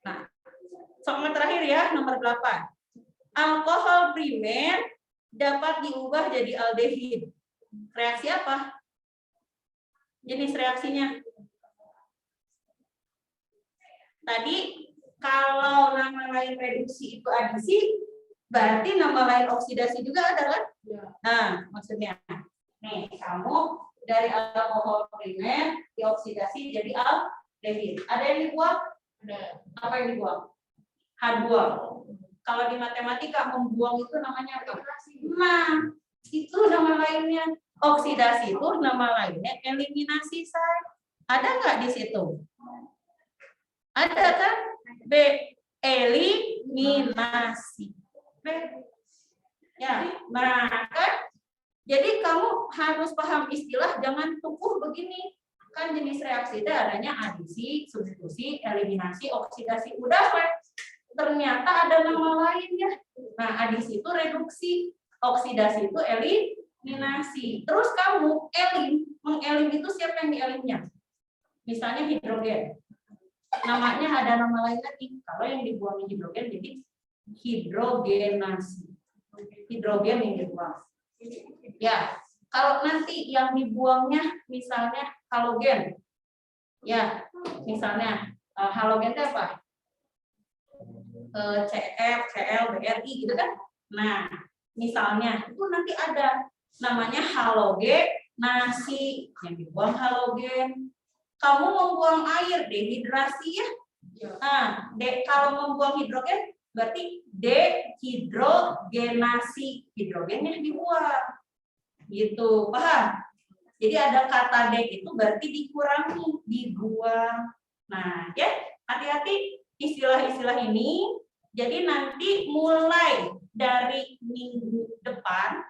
Nah, soal terakhir ya, nomor 8. Alkohol primer dapat diubah jadi aldehid. Reaksi apa? Jenis reaksinya. Tadi kalau nama lain reduksi itu adisi, berarti nama lain oksidasi juga ada kan? Nah, maksudnya, nih kamu dari alkohol primer dioksidasi jadi aldehid. Ada yang dibuang? Ada. Apa yang dibuang? H2. Kalau di matematika membuang itu namanya apa? Nah, itu nama lainnya. Oksidasi itu nama lainnya eliminasi, say. Ada nggak di situ? Ada kan? B. Eliminasi. B. Ya, nah kan? Jadi kamu harus paham istilah, jangan tukuh begini. Kan jenis reaksi itu adanya adisi, substitusi, eliminasi, oksidasi. Udah, Pak. Ternyata ada nama lainnya. Nah, adisi itu reduksi, oksidasi itu eliminasi. Terus kamu mengelim itu siapa yang dielimnya? Misalnya hidrogen. Namanya ada nama lain lagi. Kalau yang dibuang hidrogen jadi hidrogenasi. Hidrogen yang dibuang. Ya, kalau nanti yang dibuangnya misalnya halogen. Ya, misalnya halogen itu apa? CF, Cl, Bri gitu kan. Nah, misalnya itu nanti ada namanya halogenasi, yang dibuang halogen. Kamu membuang air, dehidrasi ya. Nah, kalau membuang hidrogen berarti dehidrogenasi, hidrogennya dibuang. Gitu, paham? Jadi ada kata D itu berarti dikurangi, dibuang. Nah, ya, hati-hati istilah-istilah ini. Jadi nanti mulai dari minggu depan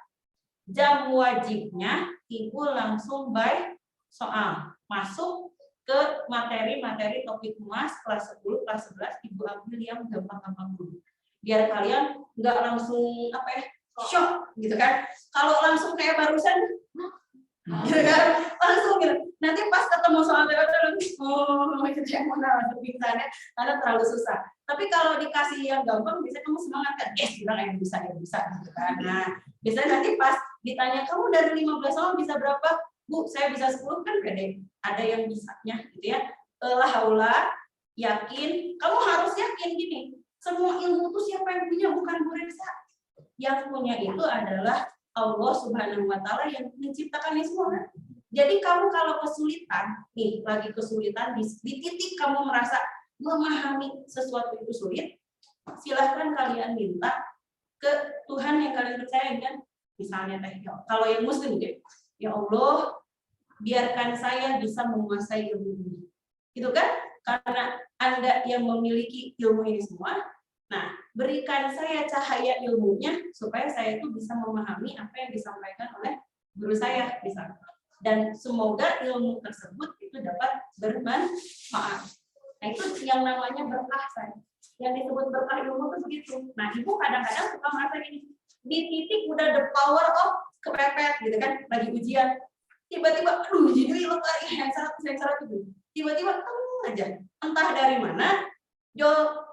jam wajibnya Ibu langsung by soal masuk ke materi-materi topik UAS kelas 10, kelas 11 Ibu ambil yang gampang-gampang dulu. Biar kalian nggak langsung shock gitu kan. Kalau langsung kayak barusan gitu kan, langsung gitu. Nanti pas ketemu soal teori itu yang mana langsung pingsannya karena terlalu susah. Tapi kalau dikasih yang gampang bisa kamu semangat kan, bilang yang bisa gitu kan. Nah, biasanya nanti pas ditanya kamu dari 15 soal bisa berapa? Bu, saya bisa 10 kan gede. Ada yang bisanya gitu ya. Haula, yakin, kamu harus yakin gini. Semua ilmu itu siapa yang punya, bukan Bu Reksa. Yang punya itu adalah Allah Subhanahu wa taala yang menciptakan ini semua kan. Jadi kamu kalau kesulitan, nih lagi kesulitan di titik kamu merasa memahami sesuatu itu sulit, silahkan kalian minta ke Tuhan yang kalian percaya kan. Misalnya kalau yang muslim gitu, ya Allah, biarkan saya bisa menguasai ilmu ini. Gitu kan? Karena Anda yang memiliki ilmu ini semua, nah, berikan saya cahaya ilmunya supaya saya itu bisa memahami apa yang disampaikan oleh guru saya misalnya. Dan semoga ilmu tersebut itu dapat bermanfaat. Nah, itu yang namanya berkah, saya. Yang disebut berkah ilmu itu begitu. Nah, Ibu kadang-kadang suka merasa gini, di titik udah the power of kepepet gitu kan, lagi ujian. Tiba-tiba, aduh, jadi lo yang salah itu. Tiba-tiba aja, entah dari mana,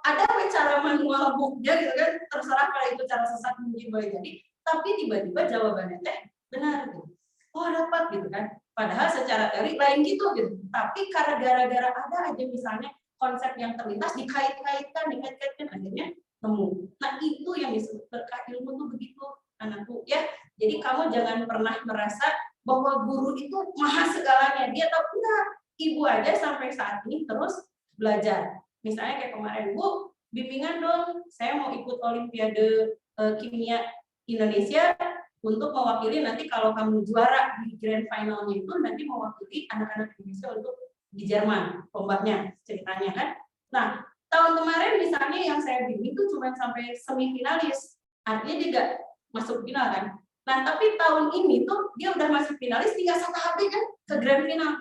ada cara manual booknya gitu kan, terserah kalau itu cara sesat mungkin boleh jadi, tapi tiba-tiba jawabannya benar gitu. Oh, dapat gitu kan. Padahal secara teori lain gitu. Tapi karena gara-gara ada aja misalnya konsep yang terlintas dikait-kaitkan, akhirnya nemu. Nah itu yang disebut berkah ilmu tuh begitu, anakku ya. Jadi kamu jangan pernah merasa bahwa guru itu maha segalanya. Dia tahu enggak. Ibu aja sampai saat ini terus belajar. Misalnya kayak kemarin, Bu, bimbingan dong. Saya mau ikut Olimpiade Kimia Indonesia untuk mewakili nanti kalau kamu juara di grand finalnya itu nanti mewakili anak-anak Indonesia untuk di Jerman lombanya ceritanya kan. Nah tahun kemarin misalnya yang saya bimbing itu cuma sampai semifinalis, artinya dia nggak masuk final kan. Nah tapi tahun ini tuh dia udah masuk finalis, tinggal 1 HP kan ke grand final.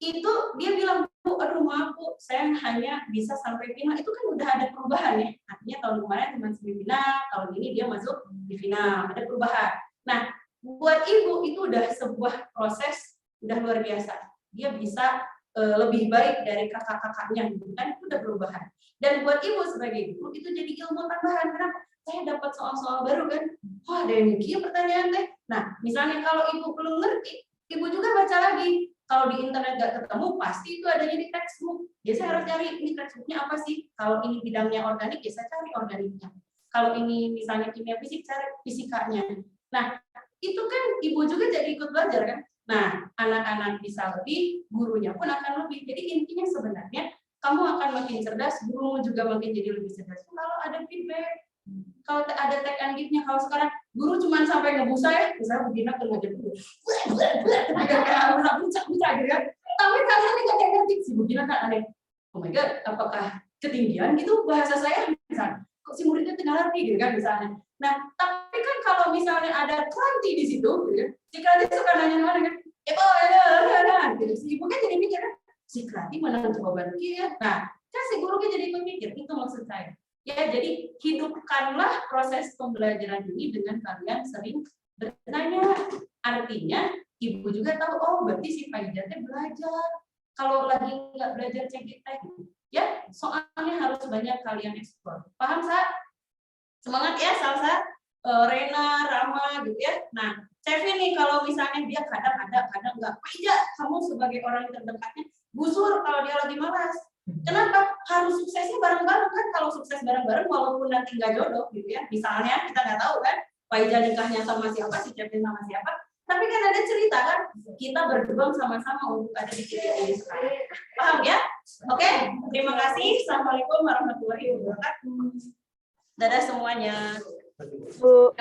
Itu dia bilang, Bu, aduh maaf Bu, saya hanya bisa sampai final. Itu kan udah ada perubahan ya. Artinya tahun kemarin cuma semifinal, tahun ini dia masuk di final, ada perubahan. Nah, buat ibu itu udah sebuah proses udah luar biasa. Dia bisa lebih baik dari kakak-kakaknya, gitu kan? Itu udah perubahan. Dan buat ibu sebagai ibu itu jadi ilmu tambahan. Kenapa? Saya dapat soal-soal baru kan. Wah, ada yang begini pertanyaan deh. Nah, misalnya kalau ibu belum ngerti, ibu juga baca lagi. Kalau di internet nggak ketemu, pasti itu adanya di textbook. Ya saya harus cari ini textbooknya apa sih. Kalau ini bidangnya organik, ya saya cari organiknya. Kalau ini misalnya kimia fisik, cari fisikanya. Nah, itu kan ibu juga jadi ikut belajar kan. Nah, anak-anak bisa lebih, gurunya pun akan lebih. Jadi intinya sebenarnya kamu akan makin cerdas, gurumu juga makin jadi lebih cerdas. Kalau ada feedback, kalau ada take and give-nya, kalau sekarang guru cuma sampai ngebusa ya, misalnya begini ke ngajar dulu, tapi kalian nggak kayak ngerti sih begini kan ada, oh my god, apakah ketinggian gitu bahasa saya misalnya, kok si muridnya tinggal ngerti gitu kan misalnya. Nah, tapi kan kalau misalnya ada Kranti di situ, gitu, si Kranti suka nanya-nanya kan, gitu, si ibu kan jadi mikir kan, si Kranti mana jawaban dia, nah, kan si gurunya jadi ikut mikir, itu maksud saya. Ya, jadi hidupkanlah proses pembelajaran ini dengan kalian sering bertanya. Artinya, ibu juga tahu, oh berarti si Faidatnya belajar. Kalau lagi nggak belajar cekik gitu, ya soalnya harus banyak kalian eksplor. Paham, Sa? Semangat ya, Salsa, Rena, Rama, gitu ya. Nah, Cevi nih kalau misalnya dia kadang ada, kadang nggak. Faidat, kamu sebagai orang yang terdekatnya, gusur kalau dia lagi malas. Kenapa? Harus suksesnya bareng-bareng kan. Kalau sukses bareng-bareng walaupun nanti nggak jodoh gitu ya. Misalnya kita nggak tahu kan Faiza nikahnya sama siapa, si Kevin sama siapa. Tapi kan ada cerita kan kita berjuang sama-sama untuk ada di titik ini sekarang. Paham ya? Oke, terima kasih. Assalamualaikum warahmatullahi wabarakatuh. Dadah semuanya. Bu.